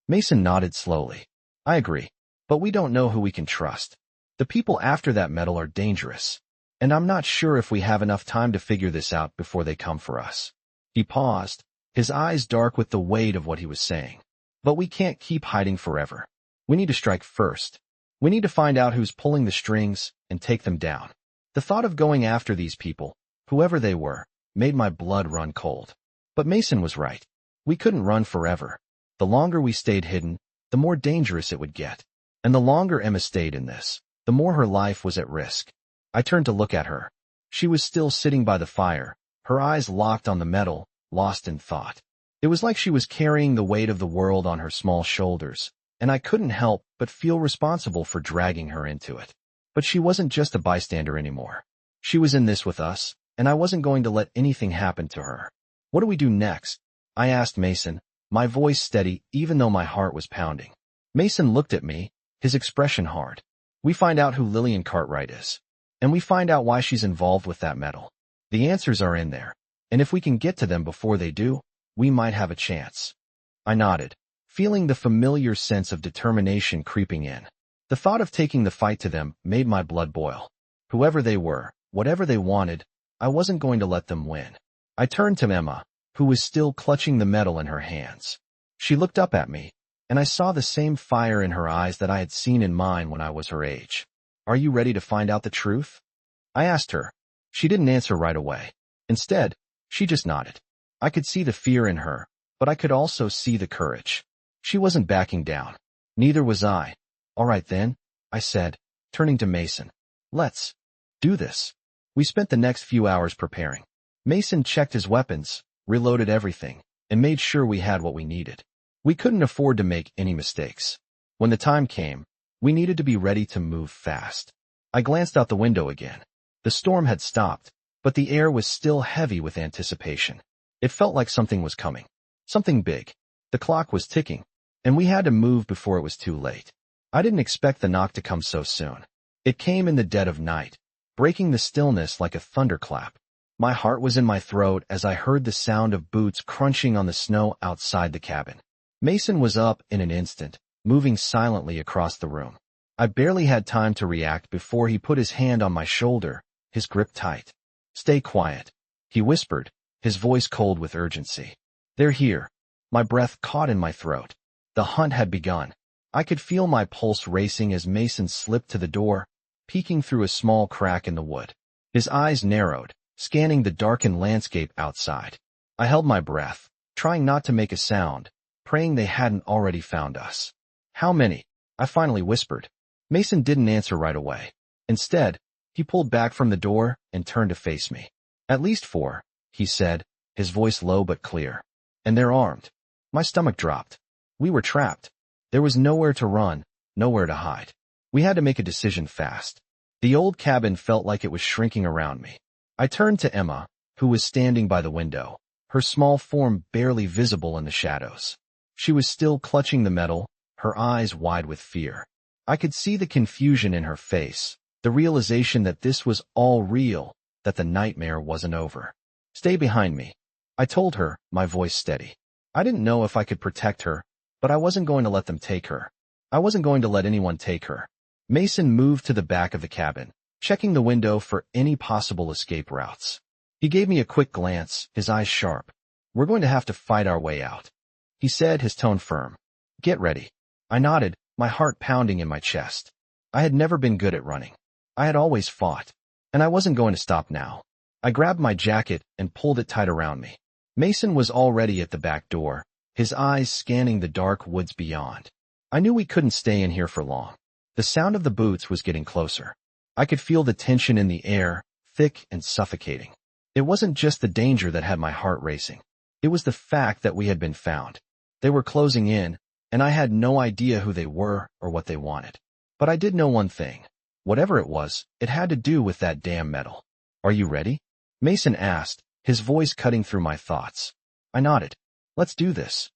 Mason nodded slowly. "I agree, but we don't know who we can trust. The people after that metal are dangerous, and I'm not sure if we have enough time to figure this out before they come for us." He paused, his eyes dark with the weight of what he was saying. "But we can't keep hiding forever. We need to strike first. We need to find out who's pulling the strings and take them down." The thought of going after these people, whoever they were, made my blood run cold. But Mason was right. We couldn't run forever. The longer we stayed hidden, the more dangerous it would get. And the longer Emma stayed in this, the more her life was at risk. I turned to look at her. She was still sitting by the fire, her eyes locked on the metal, lost in thought. It was like she was carrying the weight of the world on her small shoulders, and I couldn't help but feel responsible for dragging her into it. But she wasn't just a bystander anymore. She was in this with us, and I wasn't going to let anything happen to her. "What do we do next?" I asked Mason, my voice steady even though my heart was pounding. Mason looked at me, his expression hard. "We find out who Lillian Cartwright is, and we find out why she's involved with that metal. The answers are in there, and if we can get to them before they do, we might have a chance." I nodded, feeling the familiar sense of determination creeping in. The thought of taking the fight to them made my blood boil. Whoever they were, whatever they wanted, I wasn't going to let them win. I turned to Emma, who was still clutching the medal in her hands. She looked up at me, and I saw the same fire in her eyes that I had seen in mine when I was her age. "Are you ready to find out the truth?" I asked her. She didn't answer right away. Instead, she just nodded. I could see the fear in her, but I could also see the courage. She wasn't backing down. Neither was I. "All right then," I said, turning to Mason. "Let's do this." We spent the next few hours preparing. Mason checked his weapons, reloaded everything, and made sure we had what we needed. We couldn't afford to make any mistakes. When the time came, we needed to be ready to move fast. I glanced out the window again. The storm had stopped, but the air was still heavy with anticipation. It felt like something was coming. Something big. The clock was ticking, and we had to move before it was too late. I didn't expect the knock to come so soon. It came in the dead of night, breaking the stillness like a thunderclap. My heart was in my throat as I heard the sound of boots crunching on the snow outside the cabin. Mason was up in an instant, moving silently across the room. I barely had time to react before he put his hand on my shoulder, his grip tight. "Stay quiet," he whispered, his voice cold with urgency. "They're here." My breath caught in my throat. The hunt had begun. I could feel my pulse racing as Mason slipped to the door, peeking through a small crack in the wood. His eyes narrowed, scanning the darkened landscape outside. I held my breath, trying not to make a sound, praying they hadn't already found us. "How many?" I finally whispered. Mason didn't answer right away. Instead, he pulled back from the door and turned to face me. "At least 4, he said, his voice low but clear. "And they're armed." My stomach dropped. We were trapped. There was nowhere to run, nowhere to hide. We had to make a decision fast. The old cabin felt like it was shrinking around me. I turned to Emma, who was standing by the window, her small form barely visible in the shadows. She was still clutching the medal, her eyes wide with fear. I could see the confusion in her face, the realization that this was all real, that the nightmare wasn't over. "Stay behind me," I told her, my voice steady. I didn't know if I could protect her, but I wasn't going to let them take her. I wasn't going to let anyone take her. Mason moved to the back of the cabin, checking the window for any possible escape routes. He gave me a quick glance, his eyes sharp. "We're going to have to fight our way out," he said, his tone firm. "Get ready." I nodded, my heart pounding in my chest. I had never been good at running. I had always fought, and I wasn't going to stop now. I grabbed my jacket and pulled it tight around me. Mason was already at the back door, his eyes scanning the dark woods beyond. I knew we couldn't stay in here for long. The sound of the boots was getting closer. I could feel the tension in the air, thick and suffocating. It wasn't just the danger that had my heart racing. It was the fact that we had been found. They were closing in, and I had no idea who they were or what they wanted. But I did know one thing. Whatever it was, it had to do with that damn medal. "Are you ready?" Mason asked, his voice cutting through my thoughts. I nodded. "Let's do this."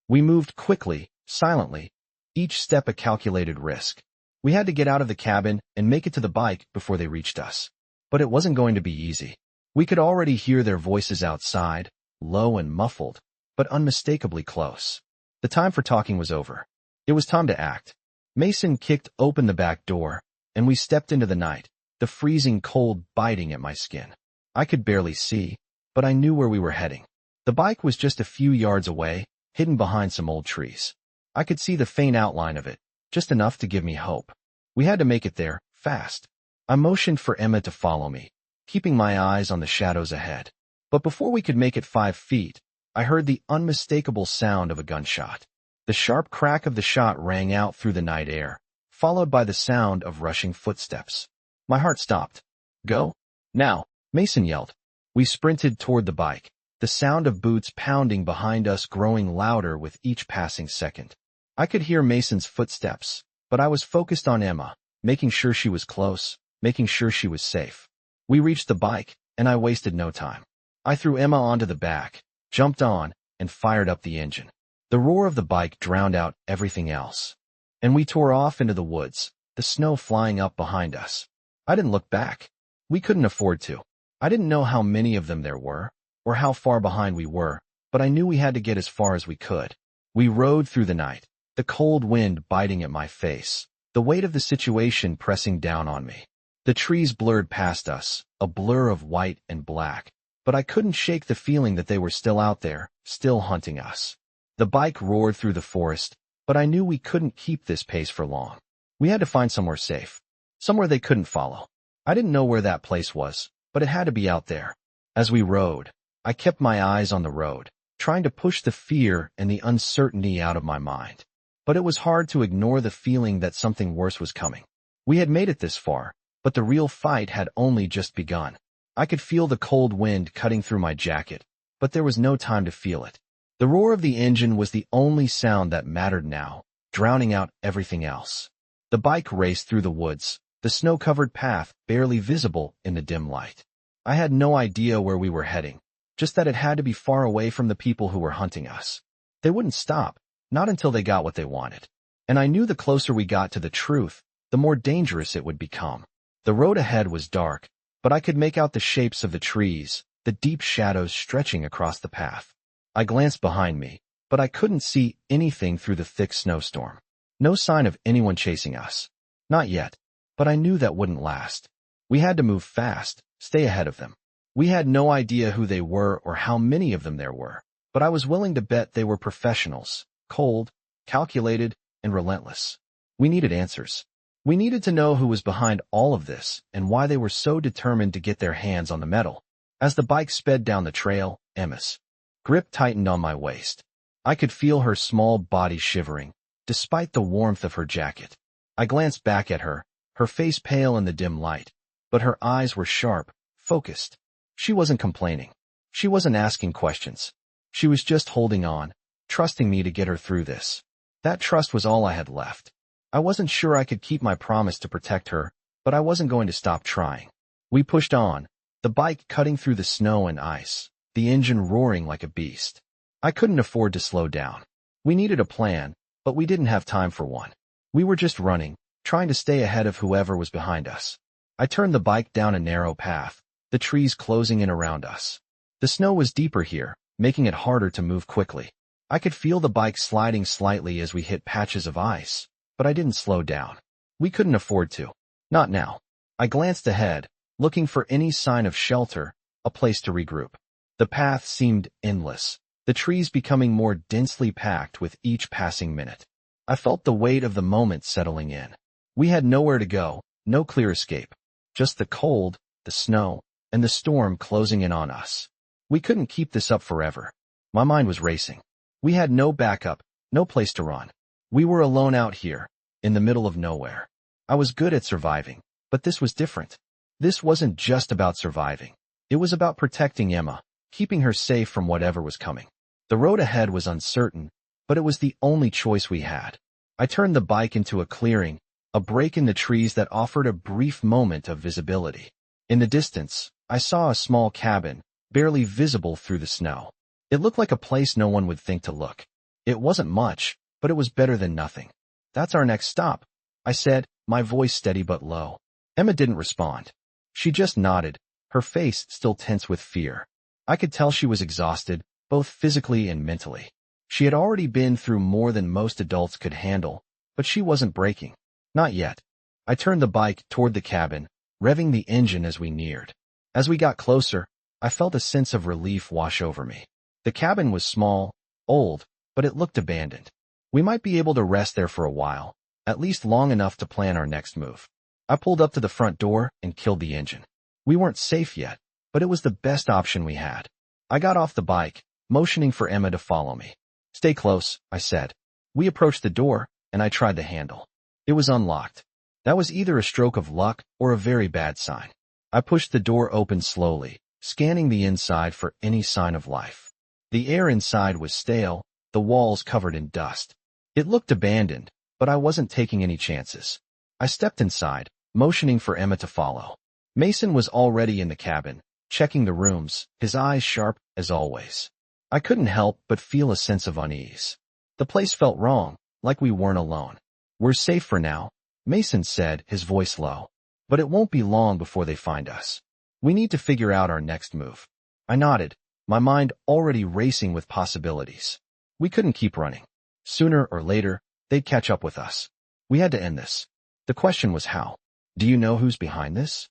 We moved quickly, silently, each step a calculated risk. We had to get out of the cabin and make it to the bike before they reached us. But it wasn't going to be easy. We could already hear their voices outside, low and muffled, but unmistakably close. The time for talking was over. It was time to act. Mason kicked open the back door, and we stepped into the night, the freezing cold biting at my skin. I could barely see, but I knew where we were heading. The bike was just a few yards away, hidden behind some old trees. I could see the faint outline of it, just enough to give me hope. We had to make it there, fast. I motioned for Emma to follow me, keeping my eyes on the shadows ahead. But before we could make it 5 feet, I heard the unmistakable sound of a gunshot. The sharp crack of the shot rang out through the night air, followed by the sound of rushing footsteps. My heart stopped. "Go. Now," Mason yelled. We sprinted toward the bike, the sound of boots pounding behind us growing louder with each passing second. I could hear Mason's footsteps, but I was focused on Emma, making sure she was close, making sure she was safe. We reached the bike, and I wasted no time. I threw Emma onto the back, jumped on, and fired up the engine. The roar of the bike drowned out everything else. And we tore off into the woods, the snow flying up behind us. I didn't look back. We couldn't afford to. I didn't know how many of them there were, or how far behind we were, but I knew we had to get as far as we could. We rode through the night, the cold wind biting at my face, the weight of the situation pressing down on me. The trees blurred past us, a blur of white and black, but I couldn't shake the feeling that they were still out there, still hunting us. The bike roared through the forest, but I knew we couldn't keep this pace for long. We had to find somewhere safe, somewhere they couldn't follow. I didn't know where that place was, but it had to be out there. As we rode, I kept my eyes on the road, trying to push the fear and the uncertainty out of my mind. But it was hard to ignore the feeling that something worse was coming. We had made it this far, but the real fight had only just begun. I could feel the cold wind cutting through my jacket, but there was no time to feel it. The roar of the engine was the only sound that mattered now, drowning out everything else. The bike raced through the woods, the snow-covered path barely visible in the dim light. I had no idea where we were heading, just that it had to be far away from the people who were hunting us. They wouldn't stop, not until they got what they wanted. And I knew the closer we got to the truth, the more dangerous it would become. The road ahead was dark, but I could make out the shapes of the trees, the deep shadows stretching across the path. I glanced behind me, but I couldn't see anything through the thick snowstorm. No sign of anyone chasing us. Not yet, but I knew that wouldn't last. We had to move fast, stay ahead of them. We had no idea who they were or how many of them there were, but I was willing to bet they were professionals, cold, calculated, and relentless. We needed answers. We needed to know who was behind all of this and why they were so determined to get their hands on the metal. As the bike sped down the trail, Emma's grip tightened on my waist. I could feel her small body shivering, despite the warmth of her jacket. I glanced back at her, her face pale in the dim light, but her eyes were sharp, focused. She wasn't complaining. She wasn't asking questions. She was just holding on, trusting me to get her through this. That trust was all I had left. I wasn't sure I could keep my promise to protect her, but I wasn't going to stop trying. We pushed on, the bike cutting through the snow and ice, the engine roaring like a beast. I couldn't afford to slow down. We needed a plan, but we didn't have time for one. We were just running, trying to stay ahead of whoever was behind us. I turned the bike down a narrow path, the trees closing in around us. The snow was deeper here, making it harder to move quickly. I could feel the bike sliding slightly as we hit patches of ice, but I didn't slow down. We couldn't afford to. Not now. I glanced ahead, looking for any sign of shelter, a place to regroup. The path seemed endless, the trees becoming more densely packed with each passing minute. I felt the weight of the moment settling in. We had nowhere to go, no clear escape. Just the cold, the snow, and the storm closing in on us. We couldn't keep this up forever. My mind was racing. We had no backup, no place to run. We were alone out here, in the middle of nowhere. I was good at surviving, but this was different. This wasn't just about surviving. It was about protecting Emma, keeping her safe from whatever was coming. The road ahead was uncertain, but it was the only choice we had. I turned the bike into a clearing, a break in the trees that offered a brief moment of visibility. In the distance, I saw a small cabin, barely visible through the snow. It looked like a place no one would think to look. It wasn't much, but it was better than nothing. "That's our next stop," I said, my voice steady but low. Emma didn't respond. She just nodded, her face still tense with fear. I could tell she was exhausted, both physically and mentally. She had already been through more than most adults could handle, but she wasn't breaking. Not yet. I turned the bike toward the cabin, revving the engine as we neared. As we got closer, I felt a sense of relief wash over me. The cabin was small, old, but it looked abandoned. We might be able to rest there for a while, at least long enough to plan our next move. I pulled up to the front door and killed the engine. We weren't safe yet, but it was the best option we had. I got off the bike, motioning for Emma to follow me. "Stay close," I said. We approached the door, and I tried the handle. It was unlocked. That was either a stroke of luck or a very bad sign. I pushed the door open slowly, scanning the inside for any sign of life. The air inside was stale, the walls covered in dust. It looked abandoned, but I wasn't taking any chances. I stepped inside, motioning for Emma to follow. Mason was already in the cabin, checking the rooms, his eyes sharp as always. I couldn't help but feel a sense of unease. The place felt wrong, like we weren't alone. "We're safe for now," Mason said, his voice low. "But it won't be long before they find us. We need to figure out our next move." I nodded, my mind already racing with possibilities. We couldn't keep running. Sooner or later, they'd catch up with us. We had to end this. The question was how. Do you know who's behind this?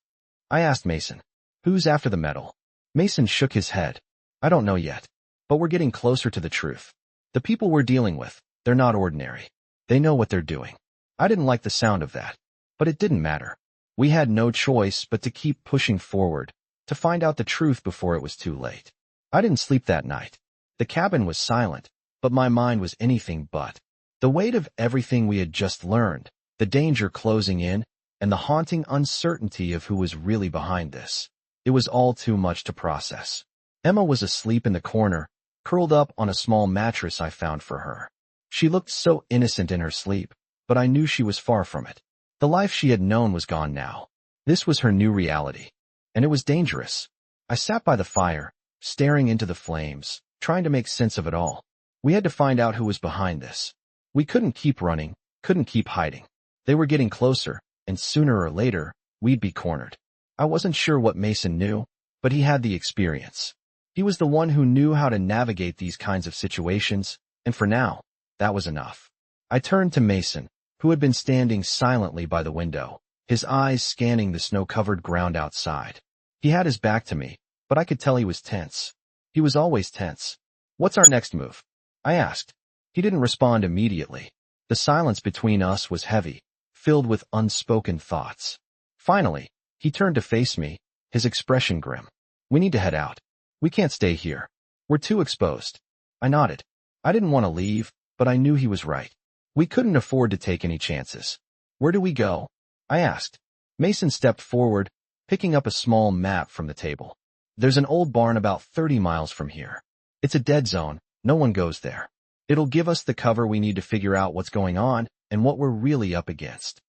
I asked Mason. Who's after the metal? Mason shook his head. I don't know yet, but we're getting closer to the truth. The people we're dealing with, they're not ordinary. They know what they're doing. I didn't like the sound of that, but it didn't matter. We had no choice but to keep pushing forward, to find out the truth before it was too late. I didn't sleep that night. The cabin was silent, but my mind was anything but. The weight of everything we had just learned, the danger closing in, and the haunting uncertainty of who was really behind this. It was all too much to process. Emma was asleep in the corner, curled up on a small mattress I found for her. She looked so innocent in her sleep, but I knew she was far from it. The life she had known was gone now. This was her new reality, and it was dangerous. I sat by the fire, staring into the flames, trying to make sense of it all. We had to find out who was behind this. We couldn't keep running, couldn't keep hiding. They were getting closer, and sooner or later, we'd be cornered. I wasn't sure what Mason knew, but he had the experience. He was the one who knew how to navigate these kinds of situations, and for now, that was enough. I turned to Mason, who had been standing silently by the window, his eyes scanning the snow-covered ground outside. He had his back to me, but I could tell he was tense. He was always tense. What's our next move? I asked. He didn't respond immediately. The silence between us was heavy, filled with unspoken thoughts. Finally, he turned to face me, his expression grim. We need to head out. We can't stay here. We're too exposed. I nodded. I didn't want to leave, but I knew he was right. We couldn't afford to take any chances. Where do we go? I asked. Mason stepped forward, picking up a small map from the table. There's an old barn about 30 miles from here. It's a dead zone. No one goes there. It'll give us the cover we need to figure out what's going on and what we're really up against.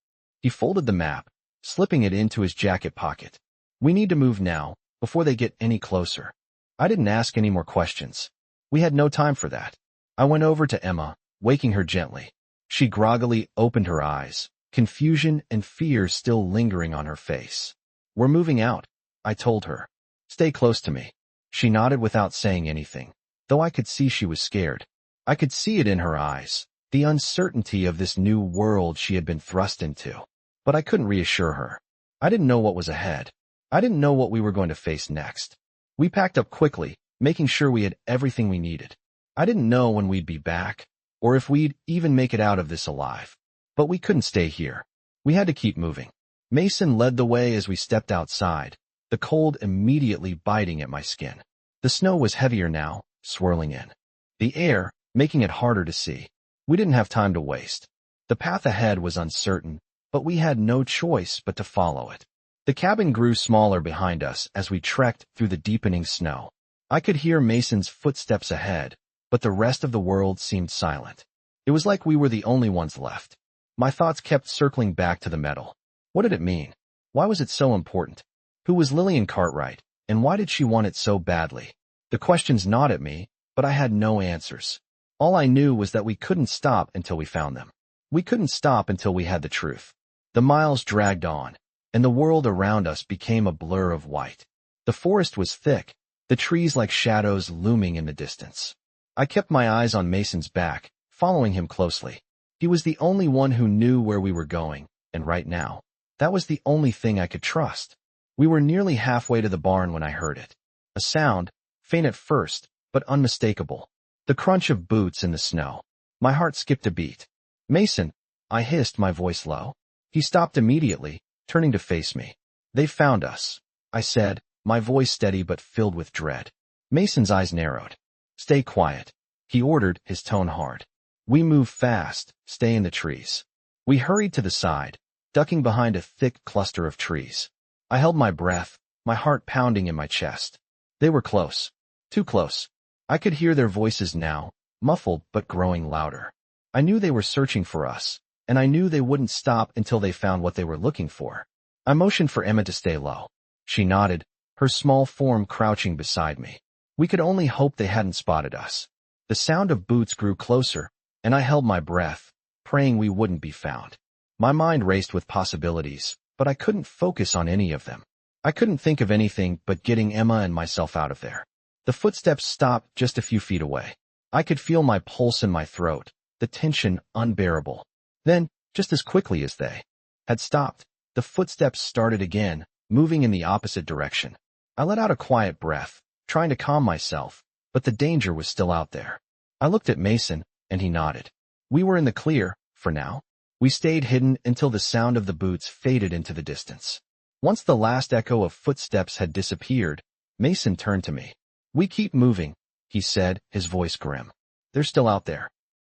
He folded the map, slipping it into his jacket pocket. We need to move now, before they get any closer. I didn't ask any more questions. We had no time for that. I went over to Emma, waking her gently. She groggily opened her eyes, confusion and fear still lingering on her face. We're moving out, I told her. Stay close to me. She nodded without saying anything, though I could see she was scared. I could see it in her eyes, the uncertainty of this new world she had been thrust into. But I couldn't reassure her. I didn't know what was ahead. I didn't know what we were going to face next. We packed up quickly, making sure we had everything we needed. I didn't know when we'd be back, or if we'd even make it out of this alive. But we couldn't stay here. We had to keep moving. Mason led the way as we stepped outside, the cold immediately biting at my skin. The snow was heavier now, swirling in the air, making it harder to see. We didn't have time to waste. The path ahead was uncertain, but we had no choice but to follow it. The cabin grew smaller behind us as we trekked through the deepening snow. I could hear Mason's footsteps ahead, but the rest of the world seemed silent. It was like we were the only ones left. My thoughts kept circling back to the metal. What did it mean? Why was it so important? Who was Lillian Cartwright, and why did she want it so badly? The questions gnawed at me, but I had no answers. All I knew was that we couldn't stop until we found them. We couldn't stop until we had the truth. The miles dragged on, and the world around us became a blur of white. The forest was thick, the trees like shadows looming in the distance. I kept my eyes on Mason's back, following him closely. He was the only one who knew where we were going, and right now, that was the only thing I could trust. We were nearly halfway to the barn when I heard it. A sound, faint at first, but unmistakable. The crunch of boots in the snow. My heart skipped a beat. Mason, I hissed, my voice low. He stopped immediately, turning to face me. They found us, I said, my voice steady but filled with dread. Mason's eyes narrowed. Stay quiet, he ordered, his tone hard. We move fast, stay in the trees. We hurried to the side, ducking behind a thick cluster of trees. I held my breath, my heart pounding in my chest. They were close. Too close. I could hear their voices now, muffled but growing louder. I knew they were searching for us, and I knew they wouldn't stop until they found what they were looking for. I motioned for Emma to stay low. She nodded, her small form crouching beside me. We could only hope they hadn't spotted us. The sound of boots grew closer, and I held my breath, praying we wouldn't be found. My mind raced with possibilities, but I couldn't focus on any of them. I couldn't think of anything but getting Emma and myself out of there. The footsteps stopped just a few feet away. I could feel my pulse in my throat, the tension unbearable. Then, just as quickly as they had stopped, The footsteps started again, moving in the opposite direction. I let out a quiet breath, trying to calm myself, but the danger was still out there. I looked at Mason, and he nodded. We were in the clear, for now. We stayed hidden until the sound of the boots faded into the distance. Once the last echo of footsteps had disappeared, Mason turned to me. "We keep moving," he said, his voice grim. "They're still out there."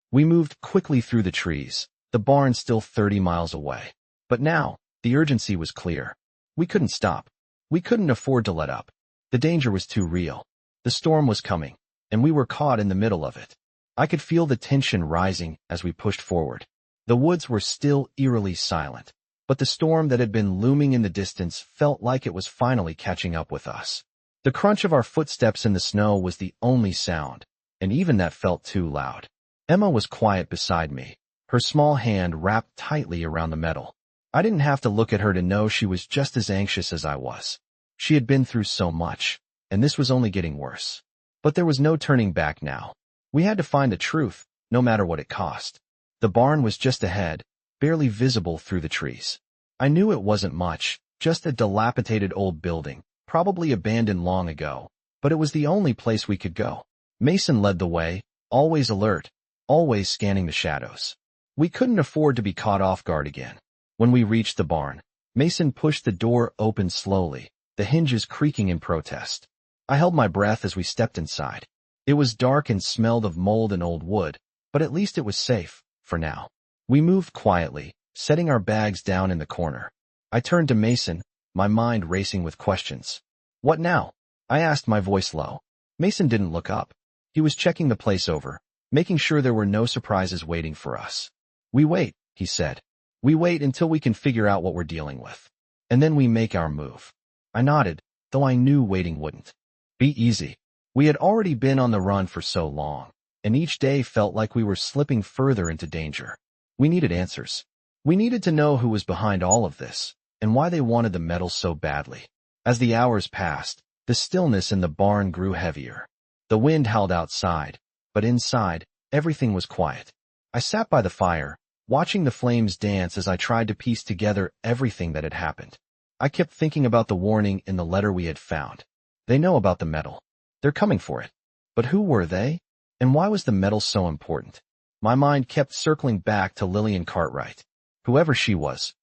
We moved quickly through the trees, the barn still 30 miles away. But now, the urgency was clear. We couldn't stop. We couldn't afford to let up. The danger was too real. The storm was coming, and we were caught in the middle of it. I could feel the tension rising as we pushed forward. The woods were still eerily silent, but the storm that had been looming in the distance felt like it was finally catching up with us. The crunch of our footsteps in the snow was the only sound, and even that felt too loud. Emma was quiet beside me, her small hand wrapped tightly around the metal. I didn't have to look at her to know she was just as anxious as I was. She had been through so much, and this was only getting worse. But there was no turning back now. We had to find the truth, no matter what it cost. The barn was just ahead, barely visible through the trees. I knew it wasn't much, just a dilapidated old building, probably abandoned long ago, but it was the only place we could go. Mason led the way, always alert, always scanning the shadows. We couldn't afford to be caught off guard again. When we reached the barn, Mason pushed the door open slowly, the hinges creaking in protest. I held my breath as we stepped inside. It was dark and smelled of mold and old wood, but at least it was safe, for now. We moved quietly, setting our bags down in the corner. I turned to Mason, my mind racing with questions. "What now?" I asked, my voice low. Mason didn't look up. He was checking the place over, making sure there were no surprises waiting for us. "We wait," he said. "We wait until we can figure out what we're dealing with. And then we make our move." I nodded, though I knew waiting wouldn't be easy. We had already been on the run for so long, and each day felt like we were slipping further into danger. We needed answers. We needed to know who was behind all of this, and why they wanted the metal so badly. As the hours passed, the stillness in the barn grew heavier. The wind howled outside, but inside, everything was quiet. I sat by the fire, watching the flames dance as I tried to piece together everything that had happened. I kept thinking about the warning in the letter we had found. They know about the metal. They're coming for it. But who were they? And why was the metal so important? My mind kept circling back to Lillian Cartwright. Whoever she was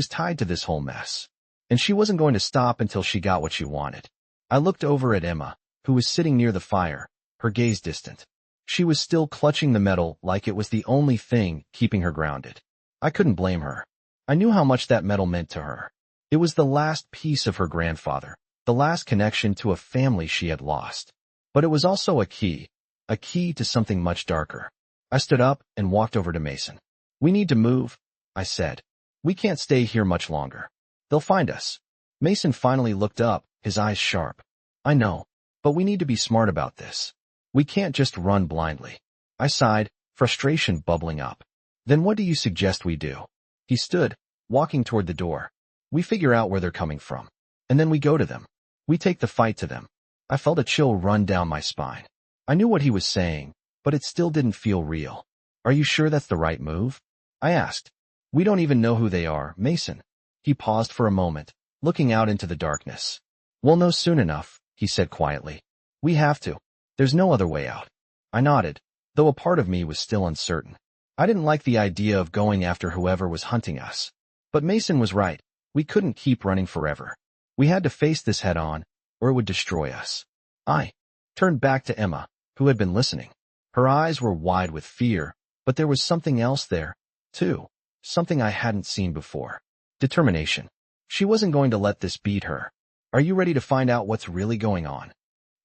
tied to this whole mess. And she wasn't going to stop until she got what she wanted. I looked over at Emma, who was sitting near the fire, her gaze distant. She was still clutching the metal like it was the only thing keeping her grounded. I couldn't blame her. I knew how much that metal meant to her. It was the last piece of her grandfather, the last connection to a family she had lost. But it was also a key to something much darker. I stood up and walked over to Mason. "We need to move," I said. "We can't stay here much longer. They'll find us." Mason finally looked up, his eyes sharp. "I know, but we need to be smart about this. We can't just run blindly." I sighed, frustration bubbling up. "Then what do you suggest we do?" He stood, walking toward the door. "We figure out where they're coming from, and then we go to them. We take the fight to them." I felt a chill run down my spine. I knew what he was saying, but it still didn't feel real. "Are you sure that's the right move?" I asked. "We don't even know who they are, Mason." He paused for a moment, looking out into the darkness. "We'll know soon enough," he said quietly. "We have to. There's no other way out." I nodded, though a part of me was still uncertain. I didn't like the idea of going after whoever was hunting us. But Mason was right. We couldn't keep running forever. We had to face this head on, or it would destroy us. I turned back to Emma, who had been listening. Her eyes were wide with fear, but there was something else there, too. Something I hadn't seen before. Determination. She wasn't going to let this beat her. "Are you ready to find out what's really going on?"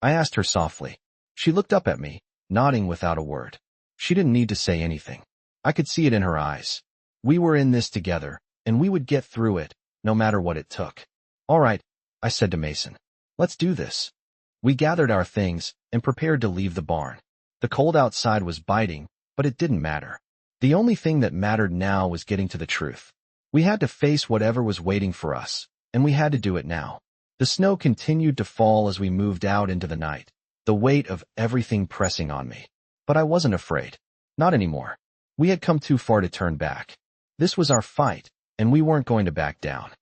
I asked her softly. She looked up at me, nodding without a word. She didn't need to say anything. I could see it in her eyes. We were in this together, and we would get through it, no matter what it took. "All right," I said to Mason. "Let's do this." We gathered our things and prepared to leave the barn. The cold outside was biting, but it didn't matter. The only thing that mattered now was getting to the truth. We had to face whatever was waiting for us, and we had to do it now. The snow continued to fall as we moved out into the night, the weight of everything pressing on me. But I wasn't afraid. Not anymore. We had come too far to turn back. This was our fight, and we weren't going to back down.